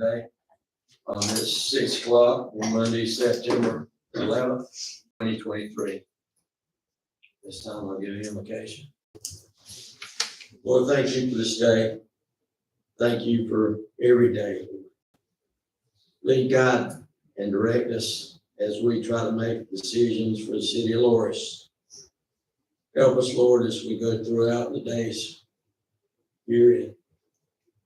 today. It's 6 o'clock on Monday, September 11th, 2023. This time I'll give you an invocation. Lord, thank you for this day. Thank you for every day. Lead, guide, and direct us as we try to make decisions for the city of Loris. Help us, Lord, as we go throughout the days period.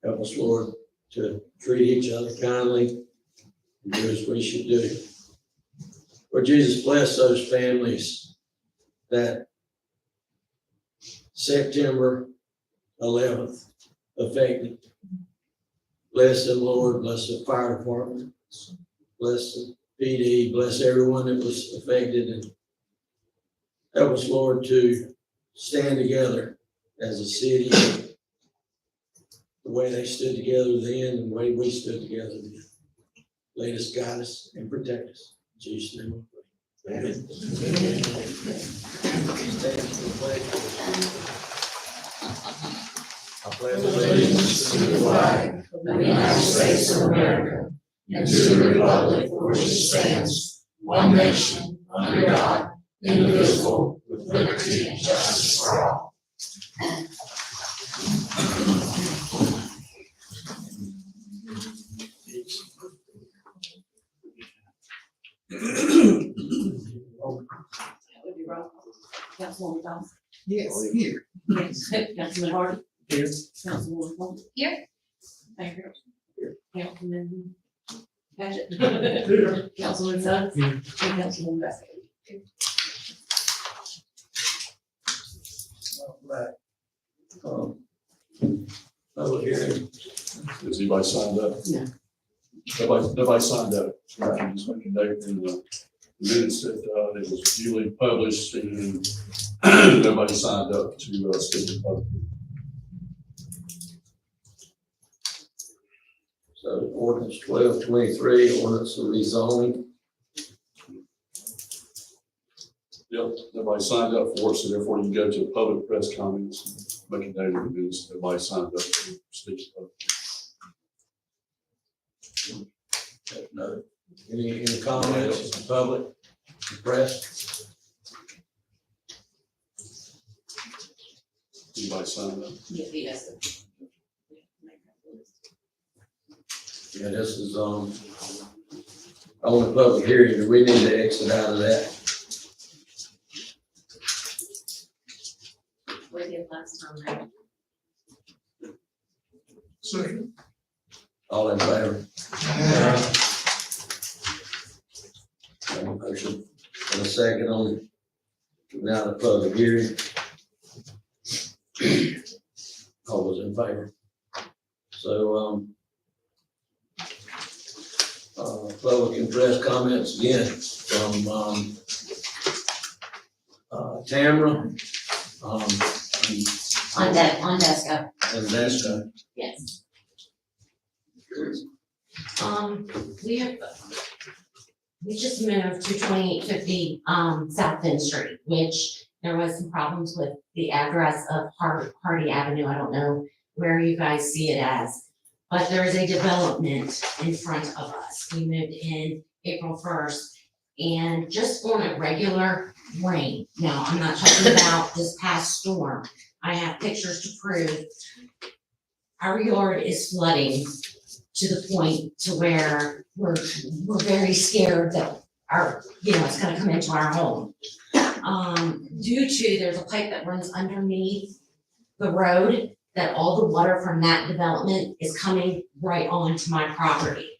Help us, Lord, to treat each other kindly and do as we should do. Lord Jesus, bless those families that September 11th affected. Bless them, Lord. Bless the fire department. Bless the PD. Bless everyone that was affected. And help us, Lord, to stand together as a city, the way they stood together then and the way we stood together then. Lead us, guide us, and protect us. In Jesus' name we pray. Amen. Stand for the pledge. I pledge allegiance to the flag of the United States of America and to the republic for which it stands, one nation, under God, indivisible, with liberty and justice for all. Councilwoman Thomas. Yes, here. Yes. Councilman Hardy. Here. Councilwoman Plum. Here. Mayor Harrison. Councilman Paget. Here. Councilman Suggs. Here. And Councilwoman Bassett. Public hearing. Has anybody signed up? No. Nobody signed up. I'm just making note in the minutes that it was duly published and nobody signed up to speak in public. So ordinance 1223, ordinance of rezoning. Yep, nobody signed up for it, so therefore you can go to public press comments, and make a note in the minutes, nobody signed up to speak in public. No. Any comments from the public, the press? Anybody signed up? Yes. Yeah, this is on the public hearing. Do we need to exit out of that? We did last time, right? Second. All in favor? Motion and a second on now the public hearing. All those in favor? So, public and press comments again from, Tamara, On Desco. and Vesca. Yes. We just moved to 2850, South Finn Street, which there was some problems with the address of Hardy Avenue. I don't know where you guys see it as, but there is a development in front of us. We moved in April 1st and just on a regular rain. Now, I'm not talking about this past storm. I have pictures to prove our yard is flooding to the point to where we're very scared that it's gonna come into our home. Due to, there's a pipe that runs underneath the road, that all the water from that development is coming right onto my property.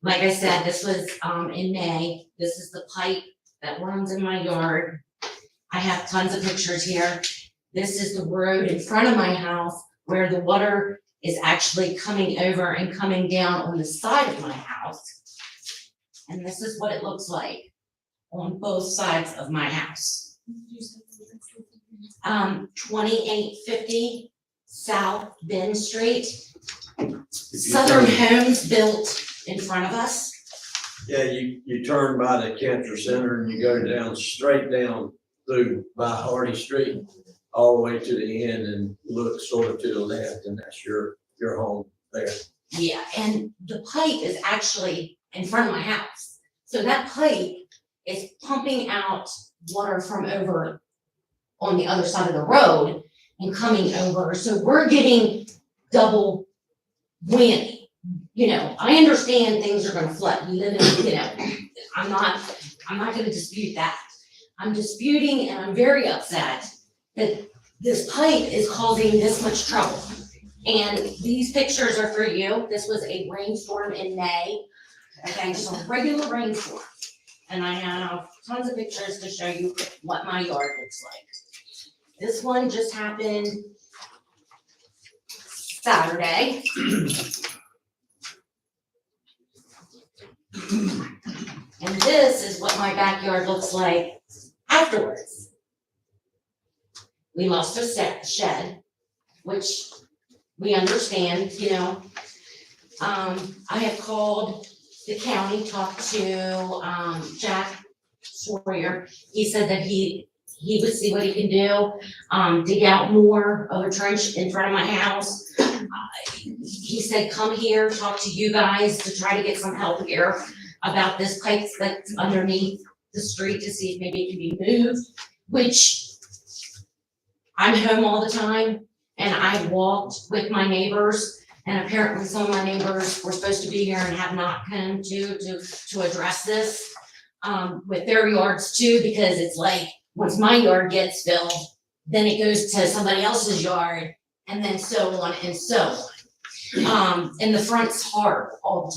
Like I said, this was, in May. This is the pipe that runs in my yard. I have tons of pictures here. This is the road in front of my house where the water is actually coming over and coming down on the side of my house. And this is what it looks like on both sides of my house. 2850 South Bend Street. Southern Homes built in front of us. Yeah, you turn by the cancer center and you go down, straight down through by Hardy Street, all the way to the end and look sort of to the left, and that's your home there. Yeah, and the pipe is actually in front of my house. So that pipe is pumping out water from over on the other side of the road and coming over. So we're getting double whammy. You know, I understand things are gonna flood. We live in, you know, I'm not gonna dispute that. I'm disputing and I'm very upset that this pipe is causing this much trouble. And these pictures are for you. This was a rainstorm in May. Okay, just a regular rainstorm. And I have tons of pictures to show you what my yard looks like. This one just happened Saturday. And this is what my backyard looks like afterwards. We lost a shed, which we understand, you know. I have called the county, talked to, Jack Sawyer. He said that he would see what he can do, dig out more of a trench in front of my house. He said, come here, talk to you guys to try to get some help here about this pipe that's underneath the street to see if maybe it can be moved, which I'm home all the time and I walked with my neighbors, and apparently some of my neighbors were supposed to be here and have not come to address this with their yards too, because it's like, once my yard gets filled, then it goes to somebody else's yard, and then so on and so on. And the front's hard all the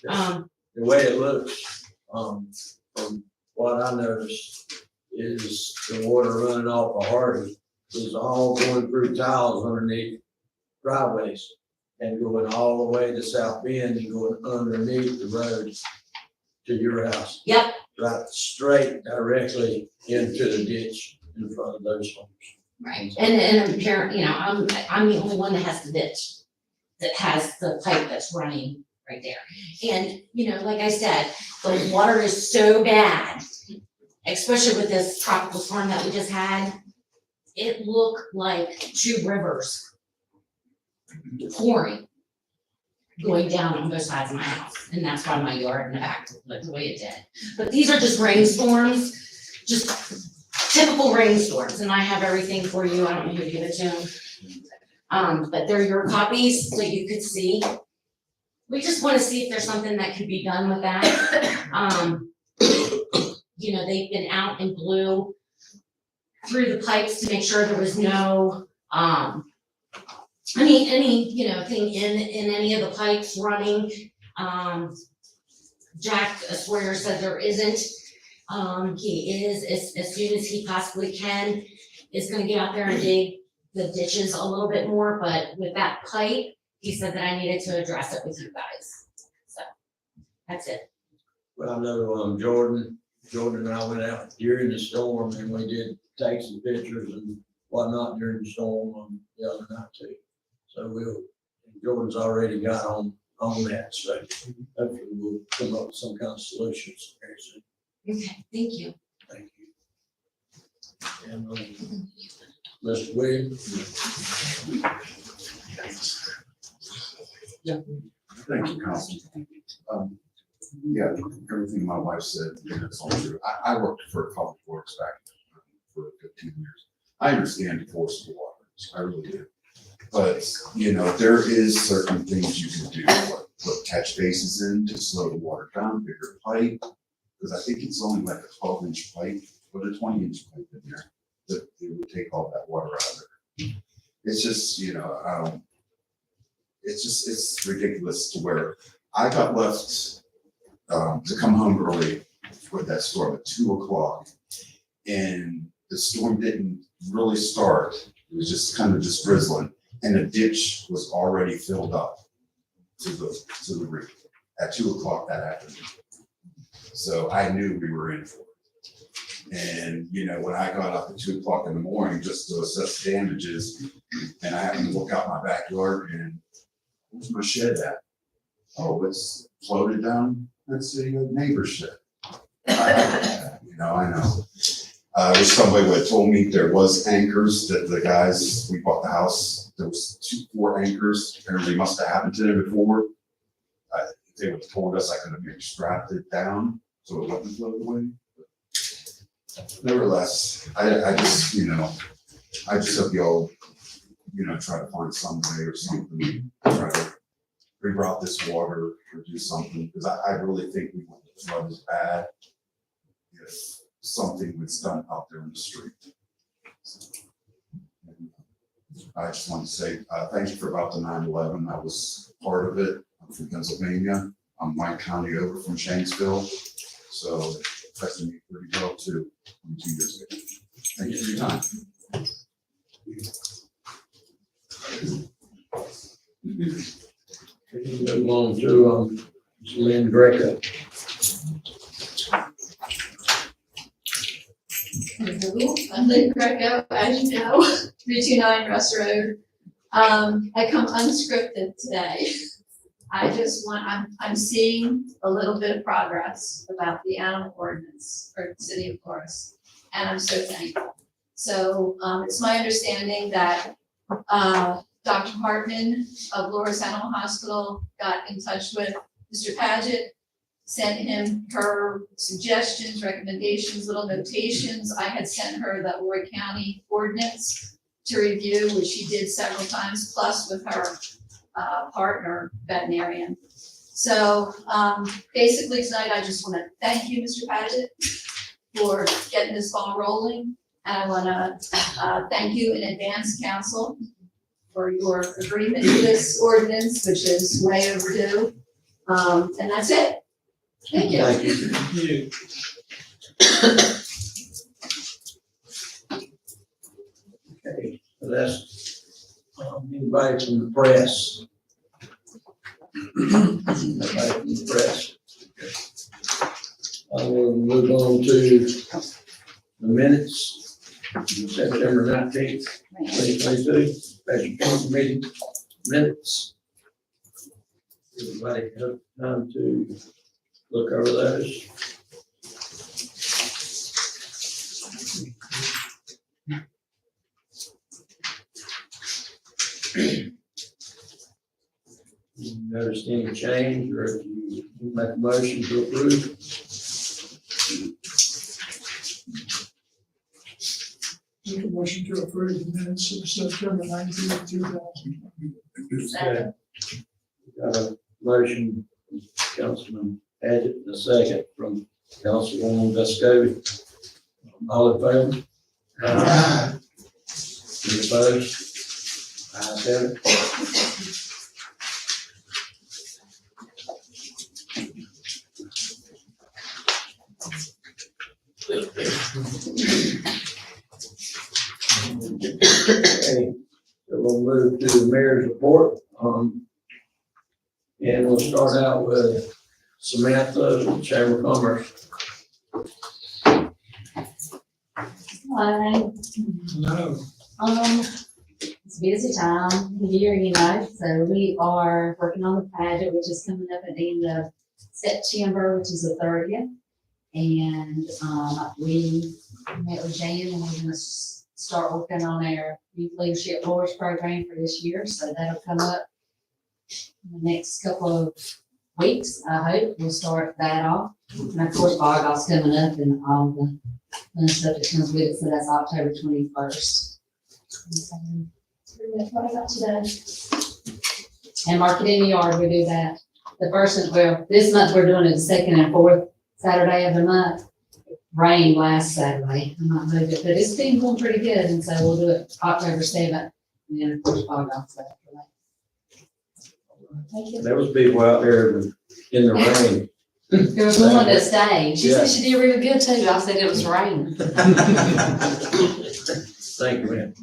time. The way it looks, from what I noticed, is the water running off of Hardy is all going through tiles underneath driveways and going all the way to South Bend and going underneath the road to your house. Yep. Right straight directly into the ditch in front of those homes. Right. And apparently, you know, I'm the only one that has the ditch, that has the pipe that's running right there. And, you know, like I said, the water is so bad, especially with this tropical storm that we just had. It looked like two rivers pouring, going down on both sides of my house. And that's why my yard in the back looked the way it did. But these are just rainstorms, just typical rainstorms. And I have everything for you. I don't know who to give it to. But they're your copies, so you could see. We just want to see if there's something that could be done with that. You know, they've been out and blew through the pipes to make sure there was no, any, you know, thing in any of the pipes running. Jack Sawyer said there isn't. He is, as soon as he possibly can, is gonna get out there and dig the ditches a little bit more, but with that pipe, he said that I needed to address it with you guys. So, that's it. Well, I know, Jordan and I went out during the storm and we did take some pictures and whatnot during the storm the other night too. So Jordan's already got on that, so hopefully we'll come up with some kind of solutions very soon. Okay, thank you. Thank you. And, Mr. Williams? Thank you, Councilman. Yeah, everything my wife said, it's all true. I worked for Public Works back for 15 years. I understand the force of the water, I really do. But, you know, there is certain things you can do, like put catch bases in to slow the water down, bigger pipe. Because I think it's only like a 12-inch pipe, put a 20-inch pipe in there, that it would take all that water out of it. It's just, you know, it's ridiculous to where I got left to come home early with that storm at 2:00, and the storm didn't really start. It was just kind of just drizzling, and the ditch was already filled up to the roof at 2:00 that afternoon. So I knew we were in for it. And, you know, when I got up at 2:00 in the morning just to assess damages, and I happened to look out my backyard and where's my shed at? Oh, it's floated down. That's the neighbor's shed. You know, I know. There's somebody who had told me there was anchors that the guys, we bought the house there was 4 anchors, apparently must have happened to them before. If they would have told us, I could have maybe strapped it down so it wouldn't float away. Nevertheless, I just, I just hope y'all, try to find some way or something, try to reroute this water or do something, because I really think we want the flood is bad if something was done out there in the street. I just want to say, thank you for about the 9/11. That was part of it. I'm from Pennsylvania. I'm White County over from Shanksville. So it affected me pretty well too, 2 years ago. Thank you for your time. Move on to, Lynn Greco. I'm Lynn Greco, as you know, 329 Russ Road. I come unscripted today. I'm seeing a little bit of progress about the animal ordinance for the city of Loris, and I'm so thankful. So, it's my understanding that, Dr. Hartman of Loris Animal Hospital got in touch with Mr. Paget, sent him her suggestions, recommendations, little notations. I had sent her the Horry County ordinance to review, which she did several times, plus with her partner veterinarian. So basically tonight, I just want to thank you, Mr. Paget, for getting this ball rolling. And I want to thank you in advance, council, for your agreement to this ordinance, which is way overdue. And that's it. Thank you. Thank you. Okay, so that's, anybody from the press? Anybody from the press? I will move on to the minutes, September 19th, 2022, special council meeting minutes. Everybody have time to look over those. You noticed any change, or if you make a motion to approve? Make a motion to approve the minutes of September 19th, 2020. Second. Got a motion, from Councilman Paget, and a second from Councilwoman Vescovi. All in favor? Aye. Any opposed? Ayes have it. Okay, so we'll move to the mayor's report. And we'll start out with Samantha, Chamber of Commerce. Hi. No, It's a busy time of year, so we are working on the pageant, which is coming up at the end of September, which is the 30th. And, we met with Jan, and we're gonna start working on our youth leadership awards program for this year, so that'll come up in the next couple of weeks. I hope we'll start that off. And of course, Argos coming up and all the fun stuff that comes with it, so that's October 21st. Pretty much what I got today. And Market in the Yard, we do that. The first, this month we're doing it the second and fourth Saturday of the month. Rain last Saturday, I might move it, but it's been going pretty good, and so we'll do it October 7th, and then of course Argos after that. Thank you. There was people out there in the rain. There was one that stayed. She Yeah. said she did really good too. I said it was rain. Thank you, ma'am.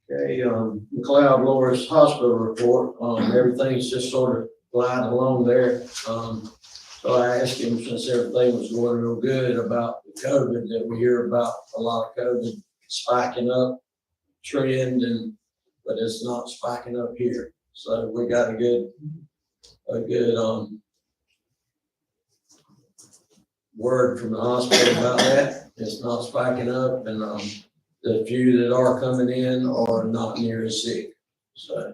Okay, McLeod Loris Hospital report, everything's just sort of gliding along there. So I asked him, since everything was going real good, about the COVID, that we hear about a lot of COVID spiking up trend, but it's not spiking up here. So we got a good word from the hospital about that. It's not spiking up, and the few that are coming in are not near as sick. So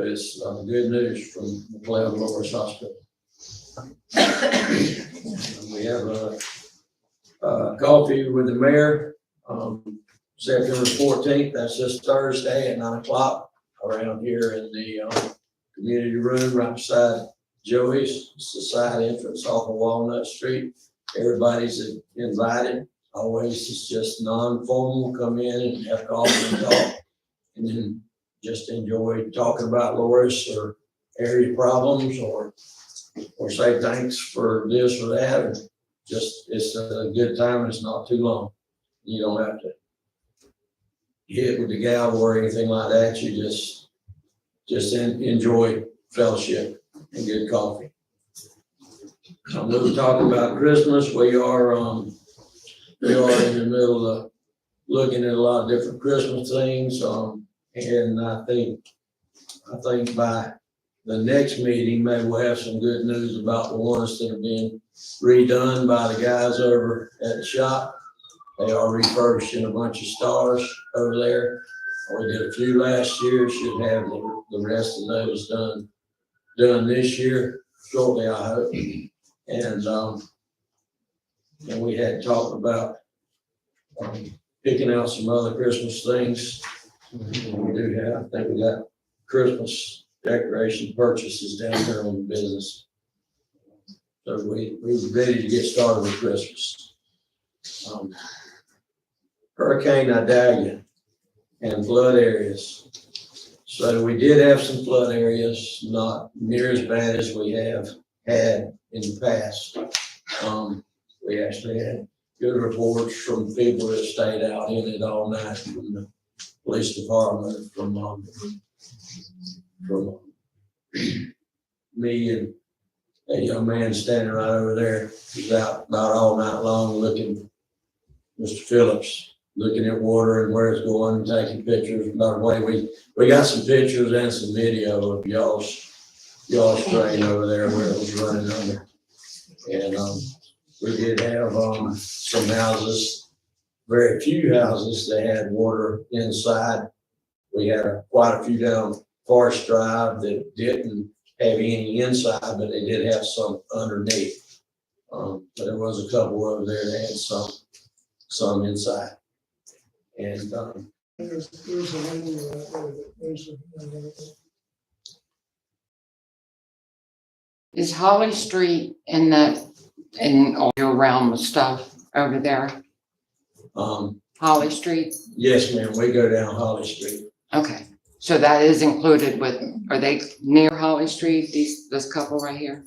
it's good news from McLeod Loris Hospital. We have a coffee with the mayor, September 14th. That's this Thursday at 9 o'clock around here in the community room right beside Joey's. It's the side entrance off of Walnut Street. Everybody's invited. Always, it's just non-formal, come in and have coffee and talk. And then just enjoy talking about Loris or area problems or say thanks for this or that. And just, it's a good time. It's not too long. You don't have to hit with the gavel or anything like that. You just enjoy fellowship and good coffee. We'll talk about Christmas. We are in the middle of looking at a lot of different Christmas things. And I think by the next meeting, maybe we'll have some good news about the ones that are being redone by the guys over at the shop. They are refurbishing a bunch of stars over there. We did a few last year, should have the rest of those done this year, shortly, I hope. And we had talked about picking out some other Christmas things. We do have, I think we got Christmas decoration purchases down here on the business. So we're ready to get started with Christmas. Hurricane Idalia and flood areas. So we did have some flood areas, not near as bad as we have had in the past. We actually had good reports from people that stayed out in it all night from the police department, from me and a young man standing right over there. He's out about all night long looking, Mr. Phillips, looking at water and where it's going and taking pictures. By the way, we got some pictures and some video of y'all's drain over there where it was running under. And we did have some houses, very few houses that had water inside. We had quite a few down Forest Drive that didn't have any inside, but they did have some underneath. But there was a couple over there that had some inside. And There's a lady there's Is Holly Street in all your realm of stuff over there? Holly Street? yes, ma'am, we go down Holly Street. Okay, so that is included with, are they near Holly Street, this couple right here?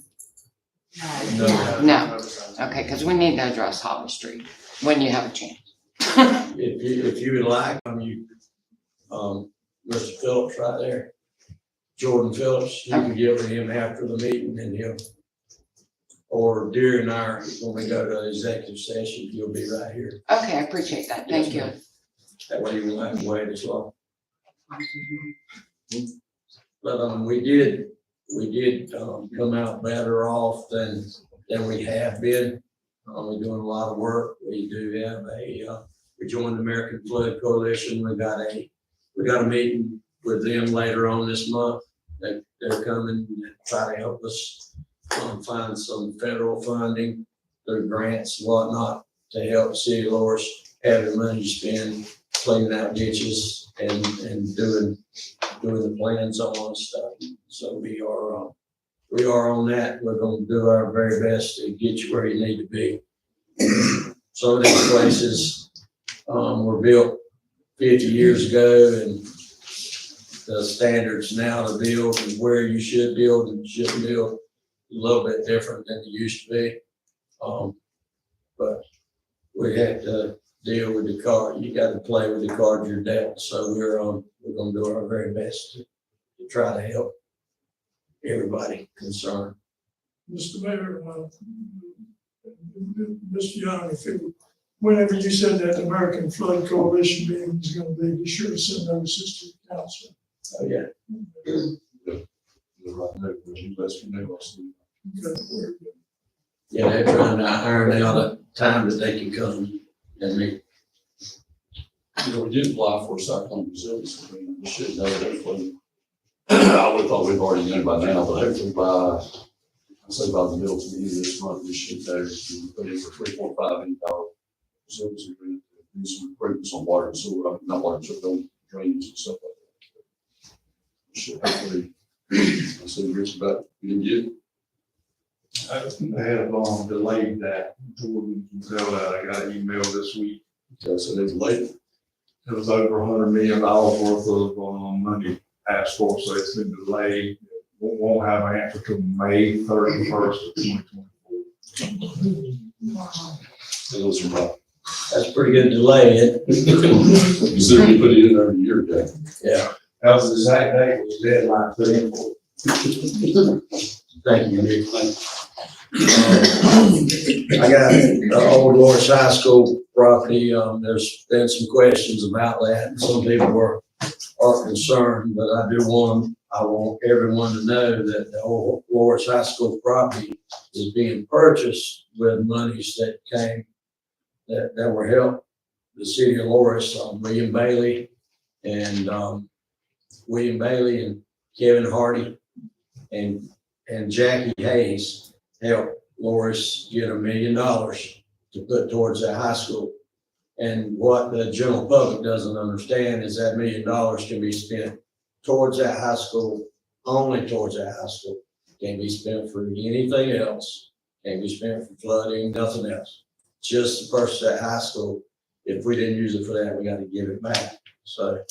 No. No, okay, because we need to address Holly Street when you have a chance. If you would like, Mr. Phillips right there, Jordan Phillips, you can get with him after the meeting and or during when we go to executive session, he'll be right here. Okay, I appreciate that, thank you. That way you won't have to wait as long. But we did come out better off than we have been. We're doing a lot of work. We do have we joined the American Flood Coalition. We got a meeting with them later on this month. They're coming to try to help us find some federal funding through grants and whatnot to help the city of Loris have the money to spend cleaning out ditches and doing the plans on stuff. So we are on that. We're going to do our very best to get you where you need to be. Some of these places were built 50 years ago, and the standards now to build and where you should build and shouldn't build a little bit different than it used to be. But we have to deal with the card. You got to play with the cards you're dealt. So we're going to do our very best to try to help everybody concerned. Mr. Mayor, Mr. Young, whenever you said that the American Flood Coalition meeting was going to be sure to send notices to the council. Oh, yeah. Yeah, they're trying to iron out a time that they can come and meet. we did apply for a cyclone resilience agreement. We should know that hopefully. I would have thought we've already known by now, but hopefully I'd say by the middle to the end of this month, we should know. We put in for $3.5 million resilience agreement to do some improvements on water and sewer, not water and sewer, building drainage and stuff like that. We should hopefully, I see Rich about, you didn't get it? I had delayed that. I got an email this week. Okay, so they delayed it. It was over $100 million worth of money asked for, so it's been delayed. Won't have an answer till May 31st of 2024. Those are about, That's pretty good delay, it. you said we put it in every year, Jack. Yeah, That was the exact date was the deadline put in for. thank you, Rick. I got the old Loris High School property, there's been some questions about that, and some people are concerned, but I want everyone to know that the old Loris High School property is being purchased with monies that came, that were helped the city of Loris, William Bailey and Kevin Hardy and Jackie Hayes helped Loris get $1 million to put towards that high school. And what the general public doesn't understand is that $1 million can be spent towards that high school, only towards that high school. Can't be spent for anything else. Can't be spent for flooding, nothing else. Just the purchase of that high school. If we didn't use it for that, we got to give it back. So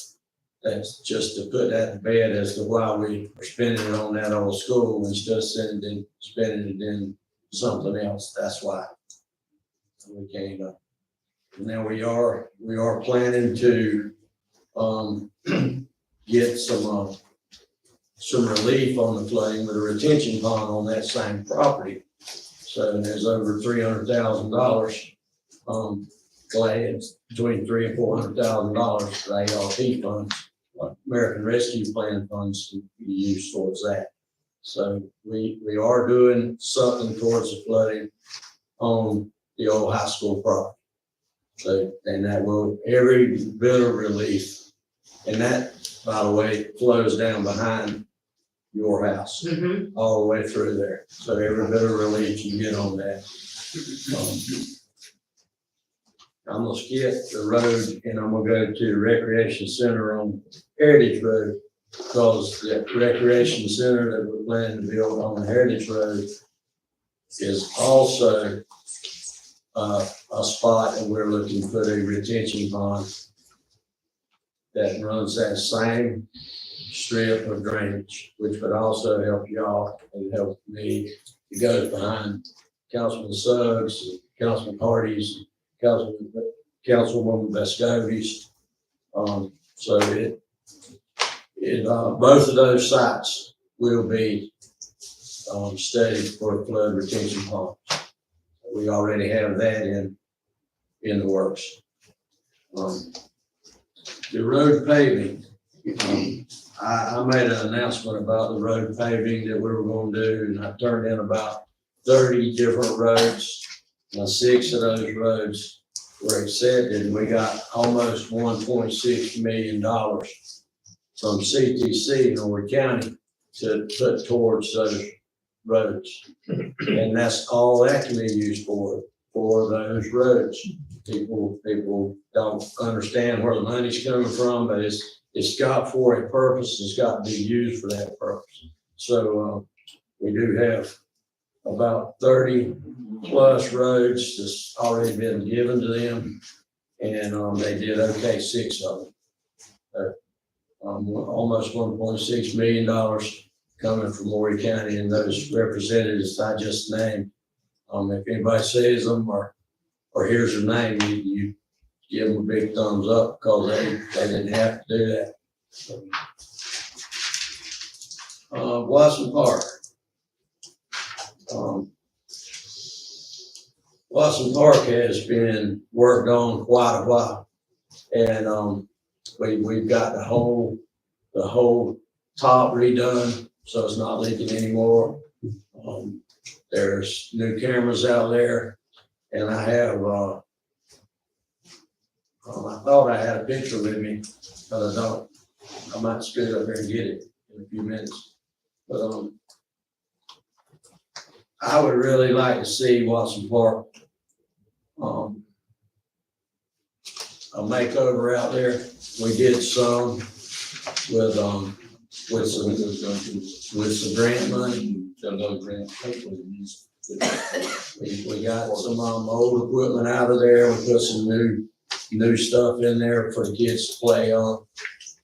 that's just to put that to bed as to why we are spending it on that old school instead of spending it in something else. That's why we can't. Now we are planning to get some relief on the flooding with a retention pond on that same property. So there's over $300,000. It's between $300,000 and $400,000 for ARP funds, like American Rescue Plan funds to be used towards that. So we are doing something towards the flooding on the old high school property. So, and that will, every bit of relief, and that, by the way, flows down behind your house, all the way through there. So every bit of relief you get on that. I'm gonna skip the road and I'm gonna go to the recreation center on Heritage Road, because the recreation center that we're planning to build on the Heritage Road is also a spot that we're looking to put a retention pond that runs that same strip of drainage, which would also help y'all and help me. It goes behind Councilman Suggs, Councilman Hardy's, Councilwoman Vescovi's. So both of those sites will be studied for flood retention ponds. We already have that in the works. The road paving, I made an announcement about the road paving that we were going to do, and I turned in about 30 different roads. Now 6 of those roads were accepted, and we got almost $1.6 million from CTC Norwood County to put towards those roads. And that's all that can be used for those roads. People don't understand where the money's coming from, but it's got for a purpose. It's got to be used for that purpose. So we do have about 30 plus roads that's already been given to them, and they did okay 6 of them. Almost $1.6 million coming from Maury County and those representatives I just named. If anybody sees them or hears their name, you give them a big thumbs up, because they didn't have to do that. Watson Park. Watson Park has been worked on quite a while, and we've got the whole top redone, so it's not leaking anymore. There's new cameras out there, and I have I thought I had a picture with me, but I don't. I might scoot up there and get it in a few minutes. But, I would really like to see Watson Park, a makeover out there. We did some with some grant money. Got another grant, hopefully it needs. We got some, old equipment out of there. We put some new stuff in there for the kids to play on.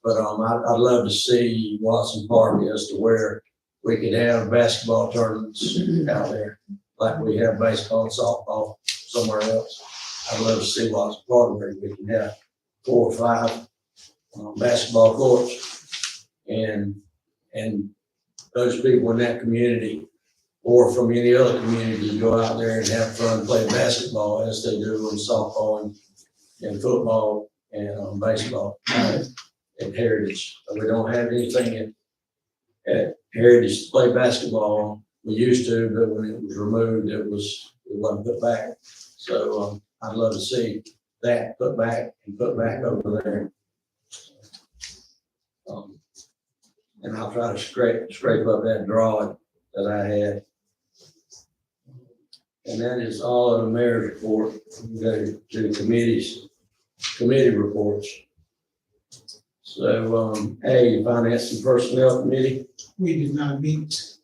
But, I'd love to see Watson Park as to where we could have basketball tournaments out there, like we have baseball and softball somewhere else. I'd love to see Watson Park where we can have 4 or 5 basketball courts. And those people in that community or from any other community go out there and have fun, play basketball as they do in softball and football and baseball at Heritage. We don't have anything at Heritage to play basketball. We used to, but when it was removed, it wasn't put back. So I'd love to see that put back over there. And I'll try to scrape up that drawing that I had. And that is all of the mayor's report. We go to the committee reports. So, A, Finance and Personnel Committee. We did not meet.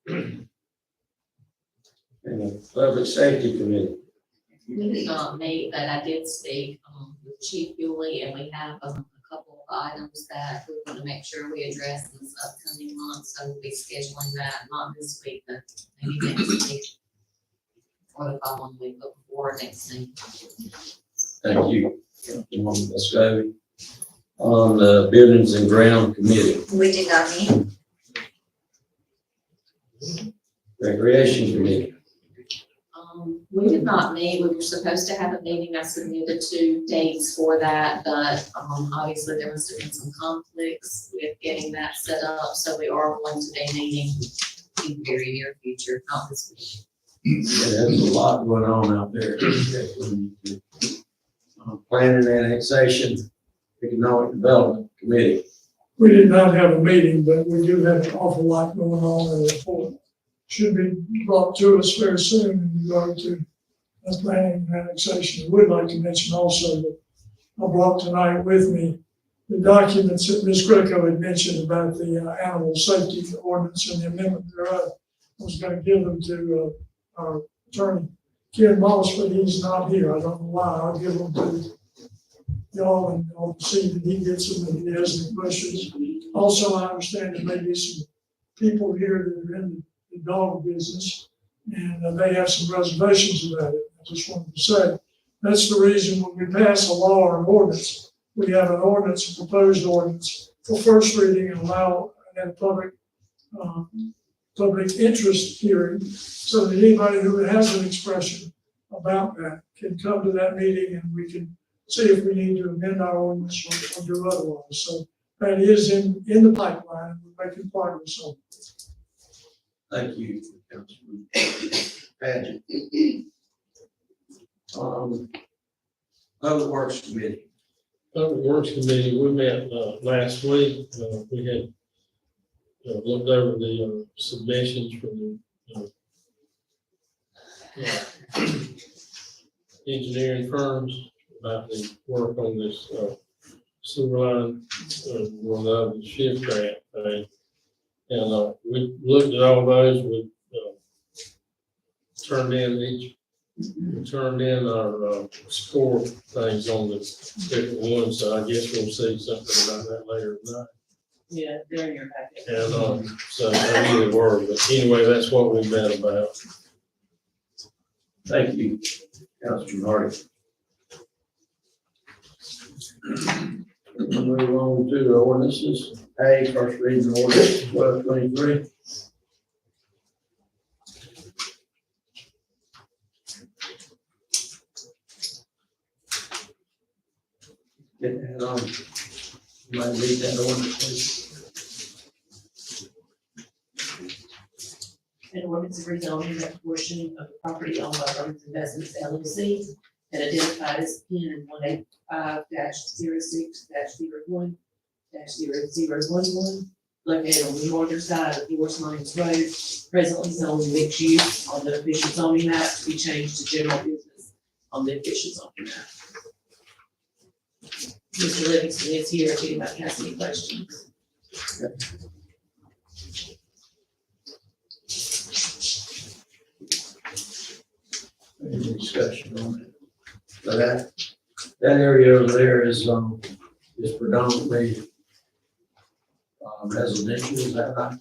And the Public Safety Committee. We did not meet, but I did speak with Chief Yulee, and we have a couple of items that we want to make sure we address this upcoming month. So we'll be scheduling that, not this week, but maybe next week or the following week, but before next week. Thank you. Let's go on the Buildings and Ground Committee. We did not meet. Recreation Committee. We did not meet. We were supposed to have a meeting. I submitted 2 dates for that, but obviously there must have been some conflicts with getting that set up. So we are going to be meeting in the very near future, not this week. Yeah, there's a lot going on out there. Planning and Annexation, Economic Development Committee. We did not have a meeting, but we do have an awful lot going on in the report. Should be brought to us very soon in regard to planning and annexation. I would like to mention also that I brought tonight with me the documents that Ms. Greco had mentioned about the animal safety ordinance and the amendment thereof. I was going to give them to our attorney, Ken Moss, but he's not here. I don't know why. I'll give them to y'all and I'll see that he gets them and he has any questions. Also, I understand there may be some people here that are in the dog business and they have some reservations about it. I just wanted to say, that's the reason when we pass a law or an ordinance, we have an ordinance, a proposed ordinance for first reading and allow a public interest hearing so that anybody who has an expression about that can come to that meeting and we can see if we need to amend our ordinance or do otherwise. So that is in the pipeline. We're making progress on it. Thank you, Councilman Paget. Public Works Committee. Public Works Committee, we met last week. We had looked over the submissions from the engineering firms about the work on this sewer line, one of the shift grant thing. And we looked at all those. We turned in our score things on the different ones. So I guess we'll see something about that later tonight. Yeah, they're in your packet. And so I knew they were, but anyway, that's what we met about. Thank you, Councilman Hardy. We'll move on to the ordinances. A, first reading ordinance 1223. Get that on. You might read that ordinance, please. An ordinance rezoning that portion of the property owned by Burns Investments LLC and identified as PN 185-06-01-0011, located on the northern side of Forest Mines Road, presently zoned mixed use on the official zoning map to be changed to general business on the official zoning map. Mr. Livingston is here if anybody has any questions. Any discussion on it? So that area over there is predominantly residential, is that right?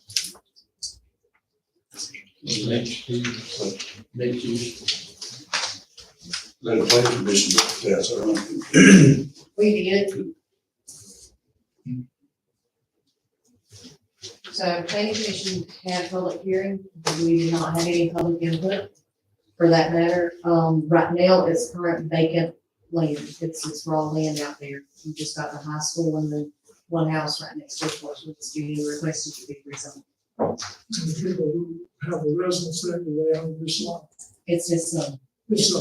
Next year, Mixed use. Let the planning commission, yes, I don't. We did. So planning commission had a public hearing, we did not have any public input for that matter. Right now, it's current vacant land, it's raw land out there. We just got the high school and the one house right next door to us, which is being requested to be rezoned. And the people who have the residence there, do they own this lot? It's just, This,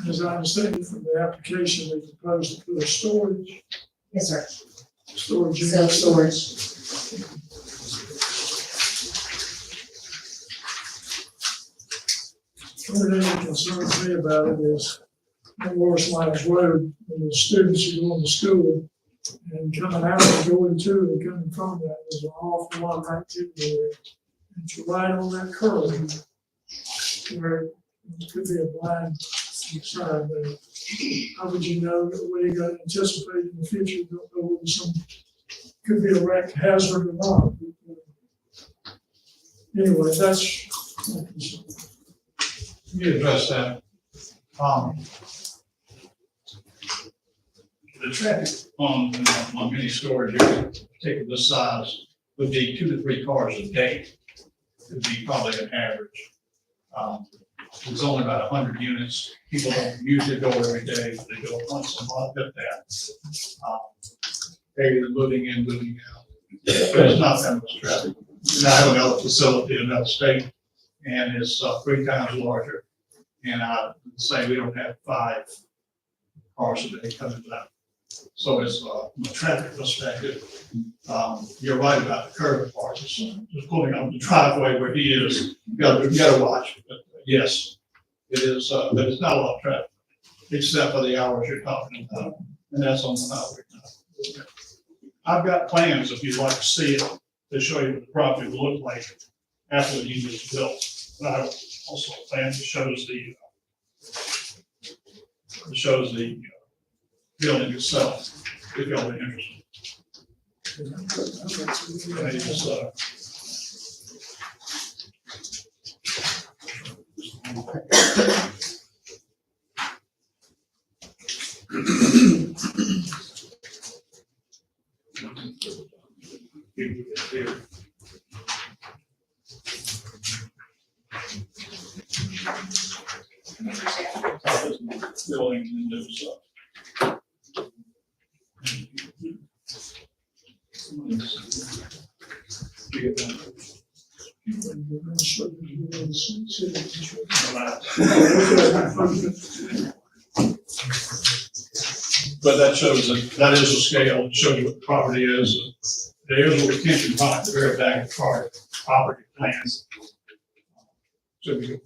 as I understand it from the application, they proposed to put a storage yes, sir, unit. self-storage. One thing that concerns me about it is on Morris Mines Road, when the students are going to school and coming out and going to and coming from that, there's an awful lot of activity there. It's right on that curve where it could be a blind side there. How would you know that what you got to anticipate in the future? You don't know whether some, could be a wreck hazard or not. Anyway, that's my concern. You address that. The traffic on mini storage area, particularly this size, would be 2 to 3 cars a day. Would be probably an average. It's only about 100 units. People don't usually go every day, they go once a month at that. They're either moving in, moving out. There's not that much traffic. And I have another facility in another state, and it's 3 times larger. And I would say we don't have 5 cars a day coming down. So it's from a traffic perspective, you're right about the curve part. Just pulling up the driveway where he is, you gotta watch. But yes, it is, but it's not a lot of traffic, except for the hours you're talking about, and that's on the highway. I've got plans, if you'd like to see it, to show you what the property will look like after the unit is built. But I have also a plan that shows the building itself, if y'all are interested. Building and new stuff. But that shows that is a scale, to show you what the property is. There is a retention pond at the very back of the property plans. So we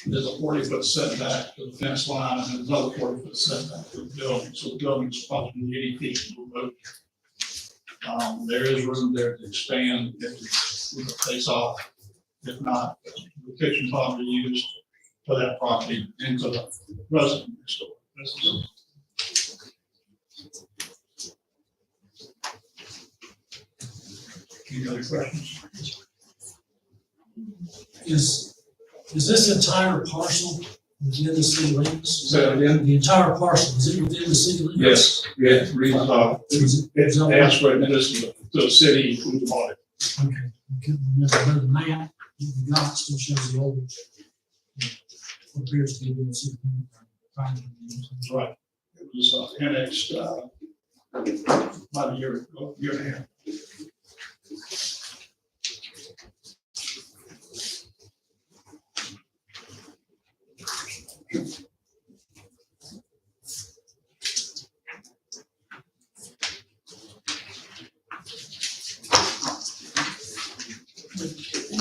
there's a 40-foot setback to the fence line, and there's another 40-foot setback to the building, so the building is approximately 80 feet from the road. There is room there to expand if it takes off. If not, the kitchen pond will be used for that property into the resident next door. Any other questions? Is this entire parcel within the city limits? Say that again? The entire parcel, is it within the city limits? Yes, yeah, reason, Is it- it's asked for municipal, to the city who bought it. Okay, okay, remember the map, the got still shows the old. What appears to be the city. limits. Right. It was annexed, about a year ago, year and a half.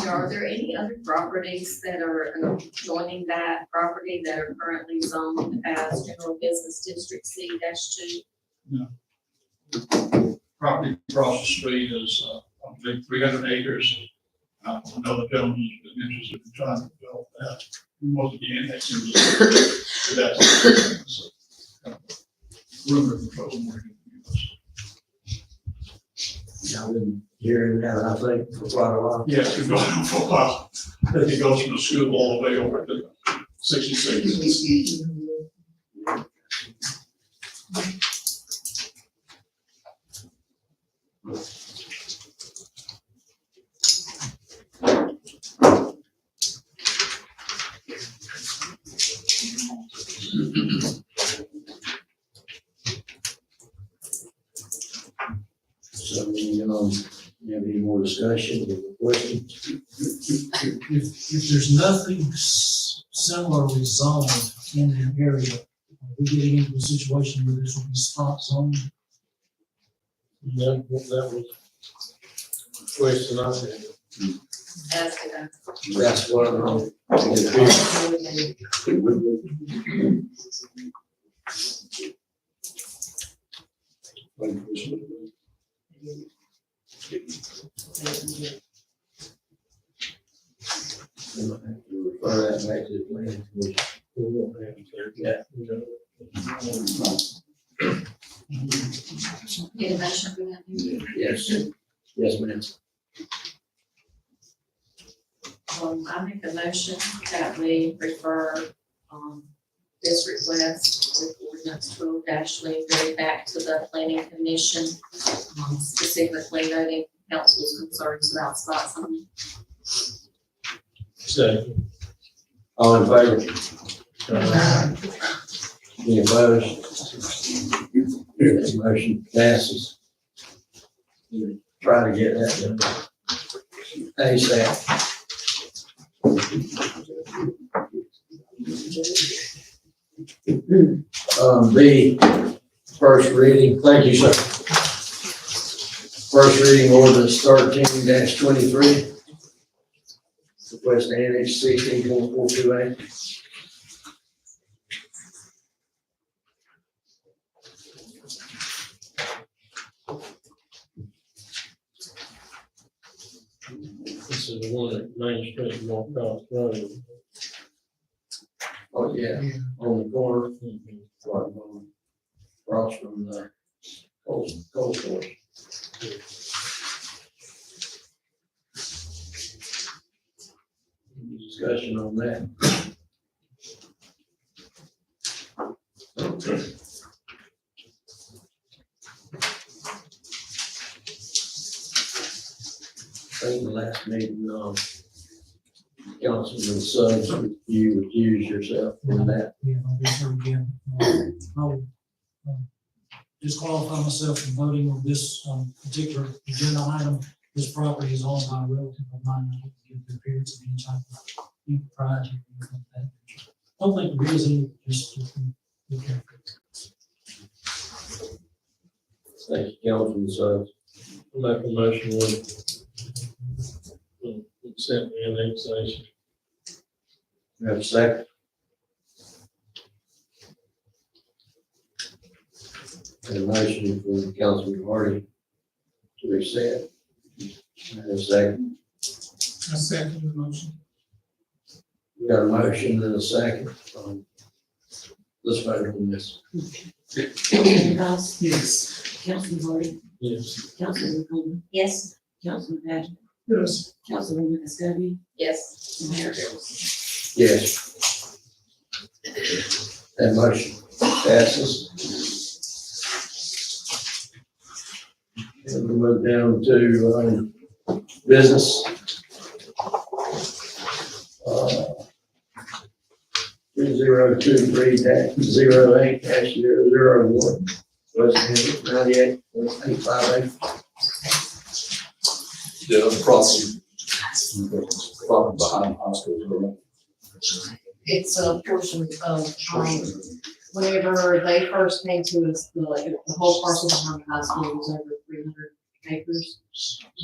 Are there any other properties that are joining that property that are currently zoned as general business district C-2? Property across the street is, I believe, 300 acres. I know the gentleman who's been interested in trying to develop that. Most of the annexing to that. Rumor control more. I've been hearing that, I think, for quite a while. Yes, it goes on for a while. I think it goes from the school all the way over to 66. So, you have any more discussion, or questions? If there's nothing similarly zoned in the area, are we getting into a situation where this will be spot zoned? That was the question I had. As to that. That's what I'm. Refer that back to the planning commission. We won't have to take that, you know. Get a motion for that? Yes, yes, ma'am. I make a motion that we refer, this request with ordinance 12-23 back to the planning commission, specifically noting council's concerns about spot zoning. Second. All in favor? Any opposed? This motion passes. Try to get that done. ASAP. B, first reading, thank you, sir. First reading ordinance 13-23. Request annex 16.428. This is the one at Main Street, North Coast Road. Oh, yeah, on the corner, right, across from the cold store. Discussion on that. I think the last meeting, Councilman Suggs, you recuse yourself from that. Yeah, I'll do so again. I'll disqualify myself from voting on this particular agenda item. This property is owned by a relative of mine. I don't give the appearance of any type of impropriety or anything like that. Don't think there is any, just be careful. Thank you, Councilman Suggs. I'll make a motion with accept the annexation. You have a second? And a motion from Councilman Hardy to accept. And a second. I second the motion. We got a motion and a second. Let's vote on this. Councilman Goss? Yes. Councilman Hardy? Yes. Councilman Coleman? Yes. Councilman Patrick? Yes. Councilwoman Escobar? Yes. And Mayor Harrison? Yes. That motion passes. And we move down to, business. 2023-08-001, West 98, 858. Yeah, the property. Property behind the hospital, correct? It's a portion of, whenever they first came to us, the whole parcel behind the high school was over 300 acres.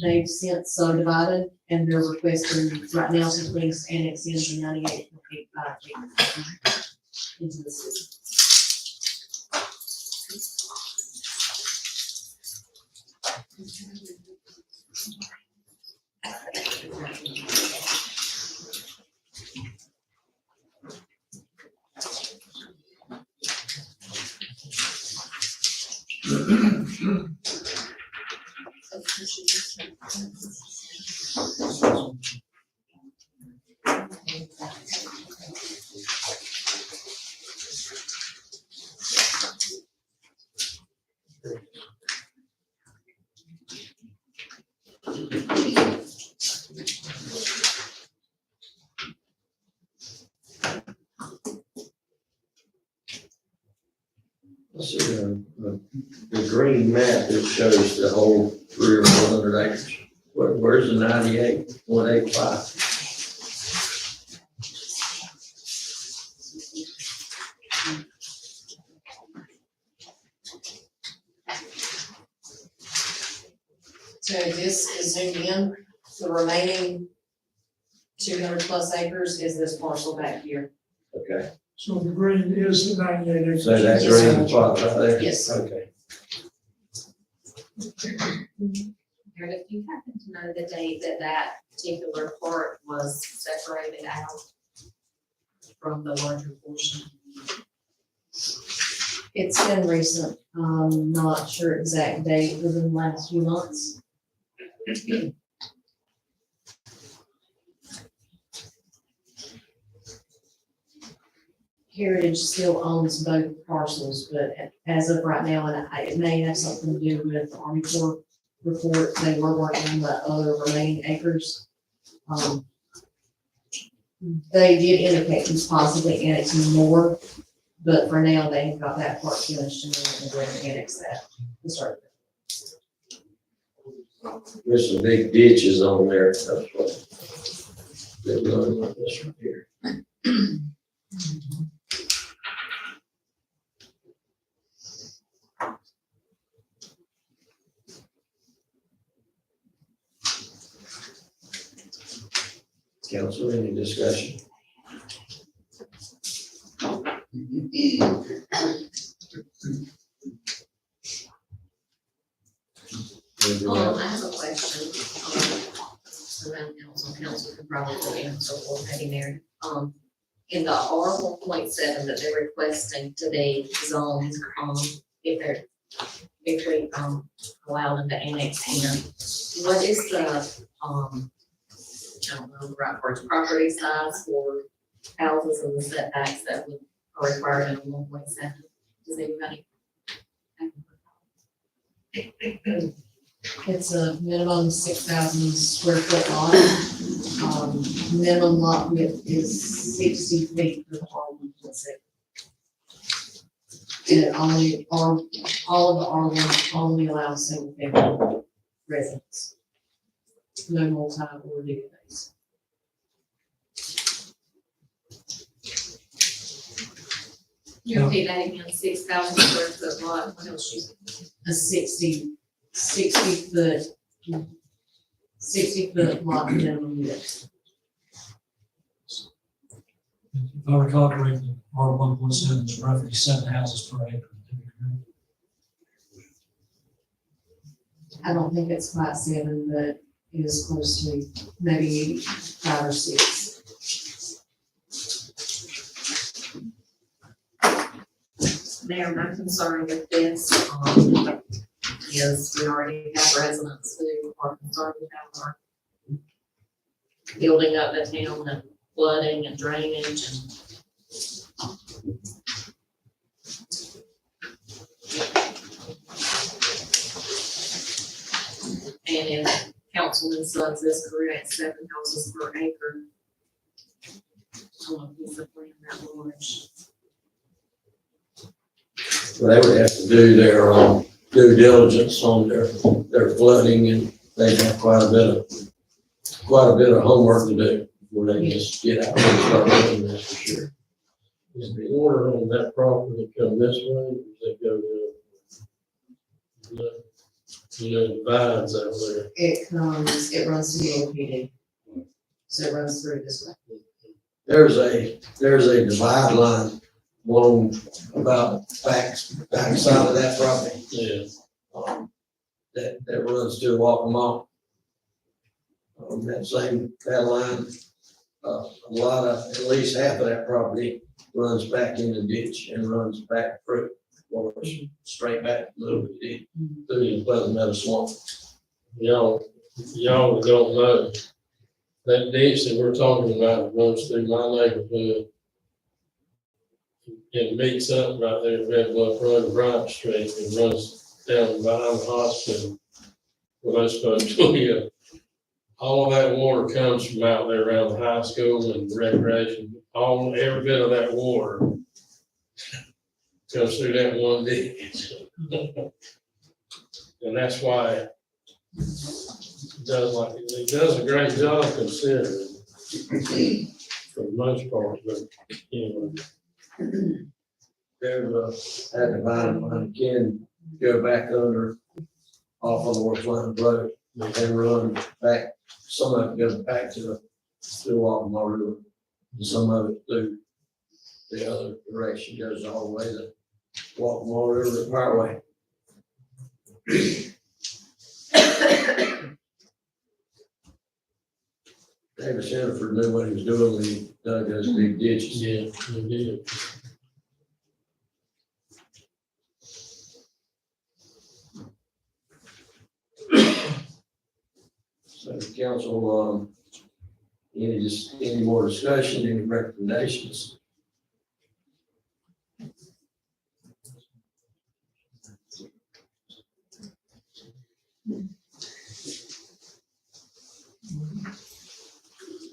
They've since subdivided and they're requesting right now to please annex in the 98.85 acres into the city. Let's see, the green map, it shows the whole 300 or 400 acres. Where's the 98.85? So this is zoomed in, the remaining 200 plus acres is this parcel back here. Okay, So the green is the 98 acres. so that Yes, green spot right there? Yes. Okay. Jared, if you happen to know the date that that particular part was separated out from the larger portion. It's been recent, not sure exact date, within the last few months. Heritage still owns both parcels, but as of right now, and it may have something to do with the Army Corps report, they were working on the other remaining acres. They did indicate he's possibly annexing more, but for now, they have got that part finished and they're going to annex that to start. There's some big ditches on there, that's what. They're going like this right here. Council, any discussion? I have a question, around council could probably answer or maybe Mary. In the R 1.7 that they're requesting to be zoned, if we, allow them to annex in, what is the, I don't know the right words, property size for houses and the setbacks that are required in 1.7? Does anybody? It's a minimum 6,000 square foot lot. Minimum lot width is 60 feet for the R1.6. And it only, all of the R1 only allows single family residents. No multi or duplexes. You repeat that again, 6,000 square foot lot, what else you? A 60 foot lot minimum width. If I recall correctly, R 1.7 is roughly 7 houses per acre. I don't think it's quite 7, but it is close to maybe 5 or 6. Mayor, my concern with this, is we already have residents who are concerned about our building up the town and flooding and drainage and Councilman Suggs is correct, 7 houses per acre. On a piece of land that large. Well, they would have to do their due diligence on their flooding, and they have quite a bit of homework to do before they just get out and start doing this, for sure. Is the order on that property come this way, or does it go the, divides out there? It runs through OPD. So it runs through this way. There's a divide line along about back side of that property, Yeah. that runs to Walkmont. That line, at least half of that property runs back in the ditch and runs back through, or straight back a little bit through the Pleasant Meadow Swamp. Y'all don't know, that ditch that we're talking about runs through my neighborhood. It meets up right there at Red Bluff Road, Bryant Street, and runs down behind the hospital. Well, that's supposed to be all of that water comes from out there around the high school and recreation. Every bit of that water comes through that one ditch. And that's why it does a great job considering for the most part, but anyway. There's that divide line can go back under off of North Line Road and run back. Some of it goes back to Walkmont River, and some of it through the other direction goes all the way to Walkmont River Parkway. David Sheniford knew what he was doing when he dug those big ditches. Yeah, we did. So the council, any more discussion, any recommendations?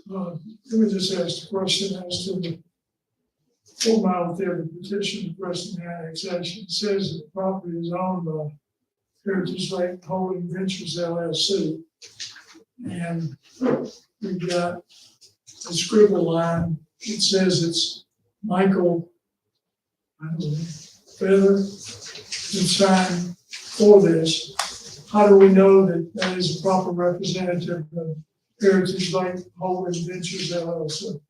Let me just ask the question as to the 4 Mile Theater petition requesting annexation. It says that the property is owned by Heritage Lake Holding Ventures LLC. And we've got a scribble line. It says it's Michael, I don't know, Feather, who signed for this. How do we know that that is a proper representative of Heritage Lake Holding Ventures LLC?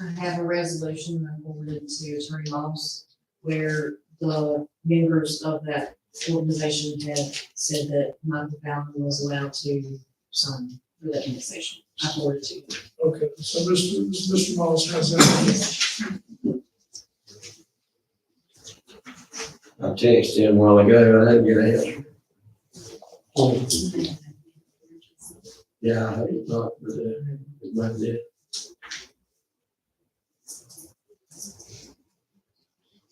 I have a resolution I forwarded to Attorney Moss where the members of that organization had said that Michael Fallon was allowed to sign for that annexation. I forwarded to you. Okay, so Mr. Moss has that. I texted him a while ago, I didn't get an answer. Yeah, I hope not, but it might be.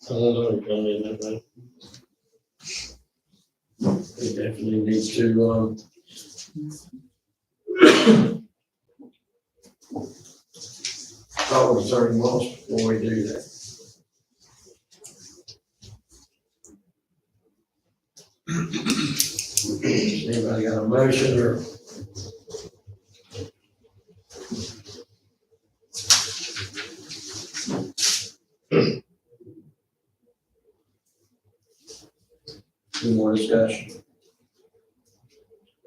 I don't know, I mean, that We definitely need to, talk with Attorney Moss before we do that. Anybody got a motion or? Any more discussion?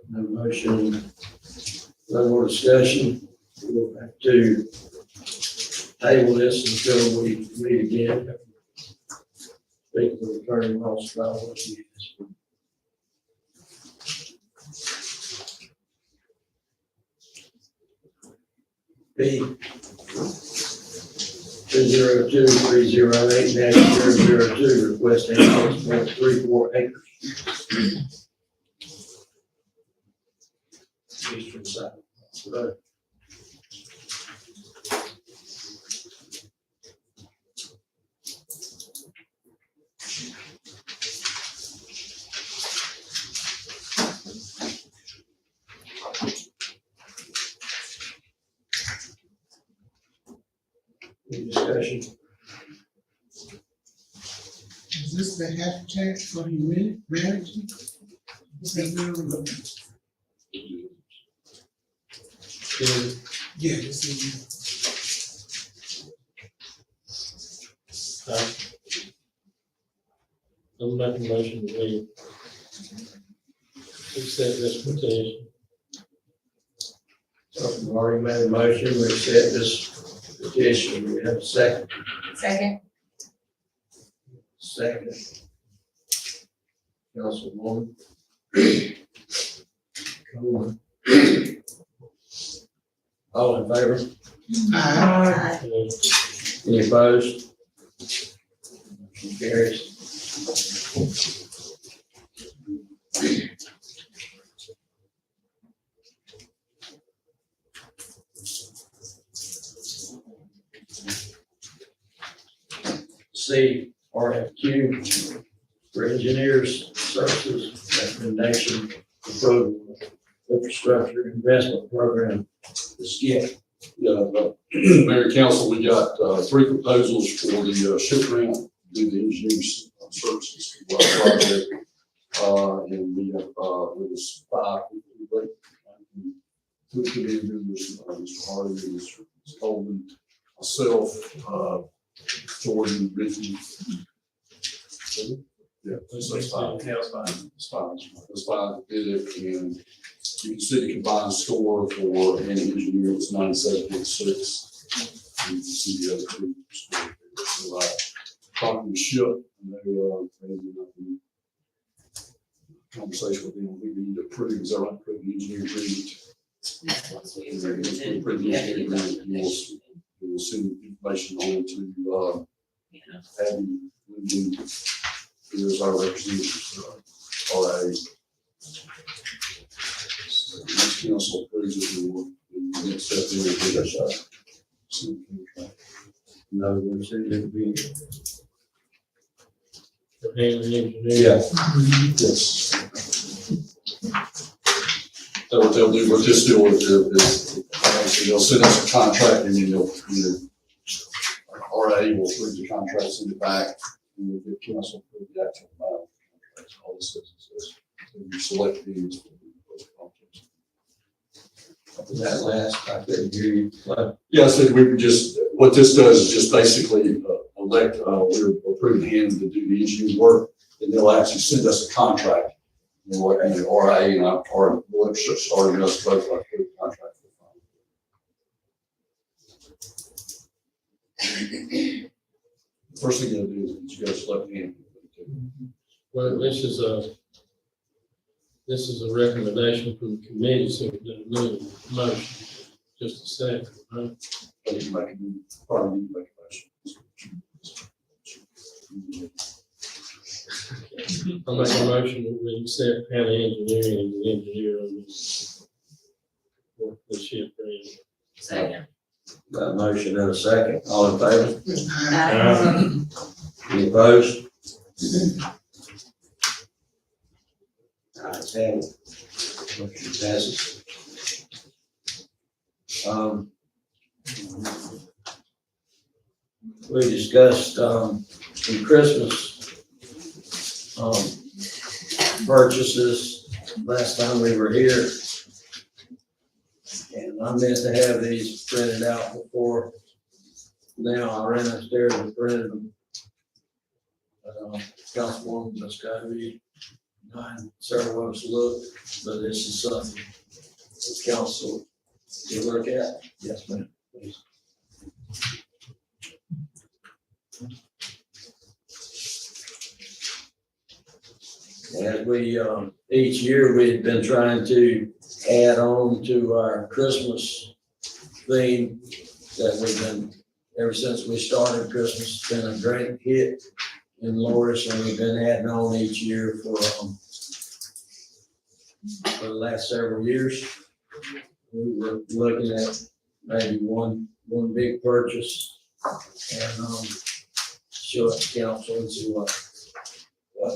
No motion, no more discussion. We'll have to table this until we meet again. Speak with Attorney Moss about what he is. B 202-308-002, request 86.34 acres. Eastern side. Road. discussion? Is this the habitat for humanity? Is that real? Yeah, this is. I'm making a motion that we accept this petition. So we've already made a motion, we accept this petition, we have a second. Second. Second. Councilwoman. Coleman. All in favor? Any opposed? Motion carries. C, RFQ for engineers services recommendation approval infrastructure investment program, the SKIP. Yeah, Mayor Council, we got, 3 proposals for the, ship grant, do the engineering services for our project. And we have, with us 5, two committee members, Mr. Hardy, Mr. Coleman, myself, Jordan, Ricky. Yeah, that's fine. Yeah, it's fine. It's fine. It's fine. Did it, and you can see the combined score for an engineer was 97.6. You can see the other 2 scores. So talking to Ship, and they ended up in conversation with them. We need to approve, is that right? Approve the engineering agreement. Approve the engineering agreement. We'll send information on to Abby Lincoln, who is our representative, RA. Next council approves it, we'll next step in and do that shot. No, we're saying it would be. For him, the engineer. Yes. So what they'll do, what this deal with is, they'll send us a contract and then they'll, RA will approve the contract, send it back, and we'll get council approve the actual amount. All this is, you select these. That last, I couldn't hear you. Yeah, so we would just, what this does is just basically elect, we're approving him to do the engineering work, and they'll actually send us a contract. And the RA and our, we'll starting us both like a contract. First thing you'll do is you go select him. Well, this is a recommendation from the committee, so we didn't move the motion. Just a second, right? But you make, probably need to make a motion. I make a motion that we accept county engineering as the engineer on this, for the ship grant. Second. Got a motion and a second, all in favor? Any opposed? Ayes have it. Motion passes. We discussed, in Christmas, purchases last time we were here. And I meant to have these printed out before now. I ran upstairs and printed them. Councilwoman, that's gotta be nine, several of us look, but this is something the council to look at. Yes, ma'am, please. As we, each year we've been trying to add on to our Christmas theme that we've been, ever since we started Christmas, it's been a great hit in Loris, and we've been adding on each year for the last several years. We were looking at maybe one big purchase and show it to council and see what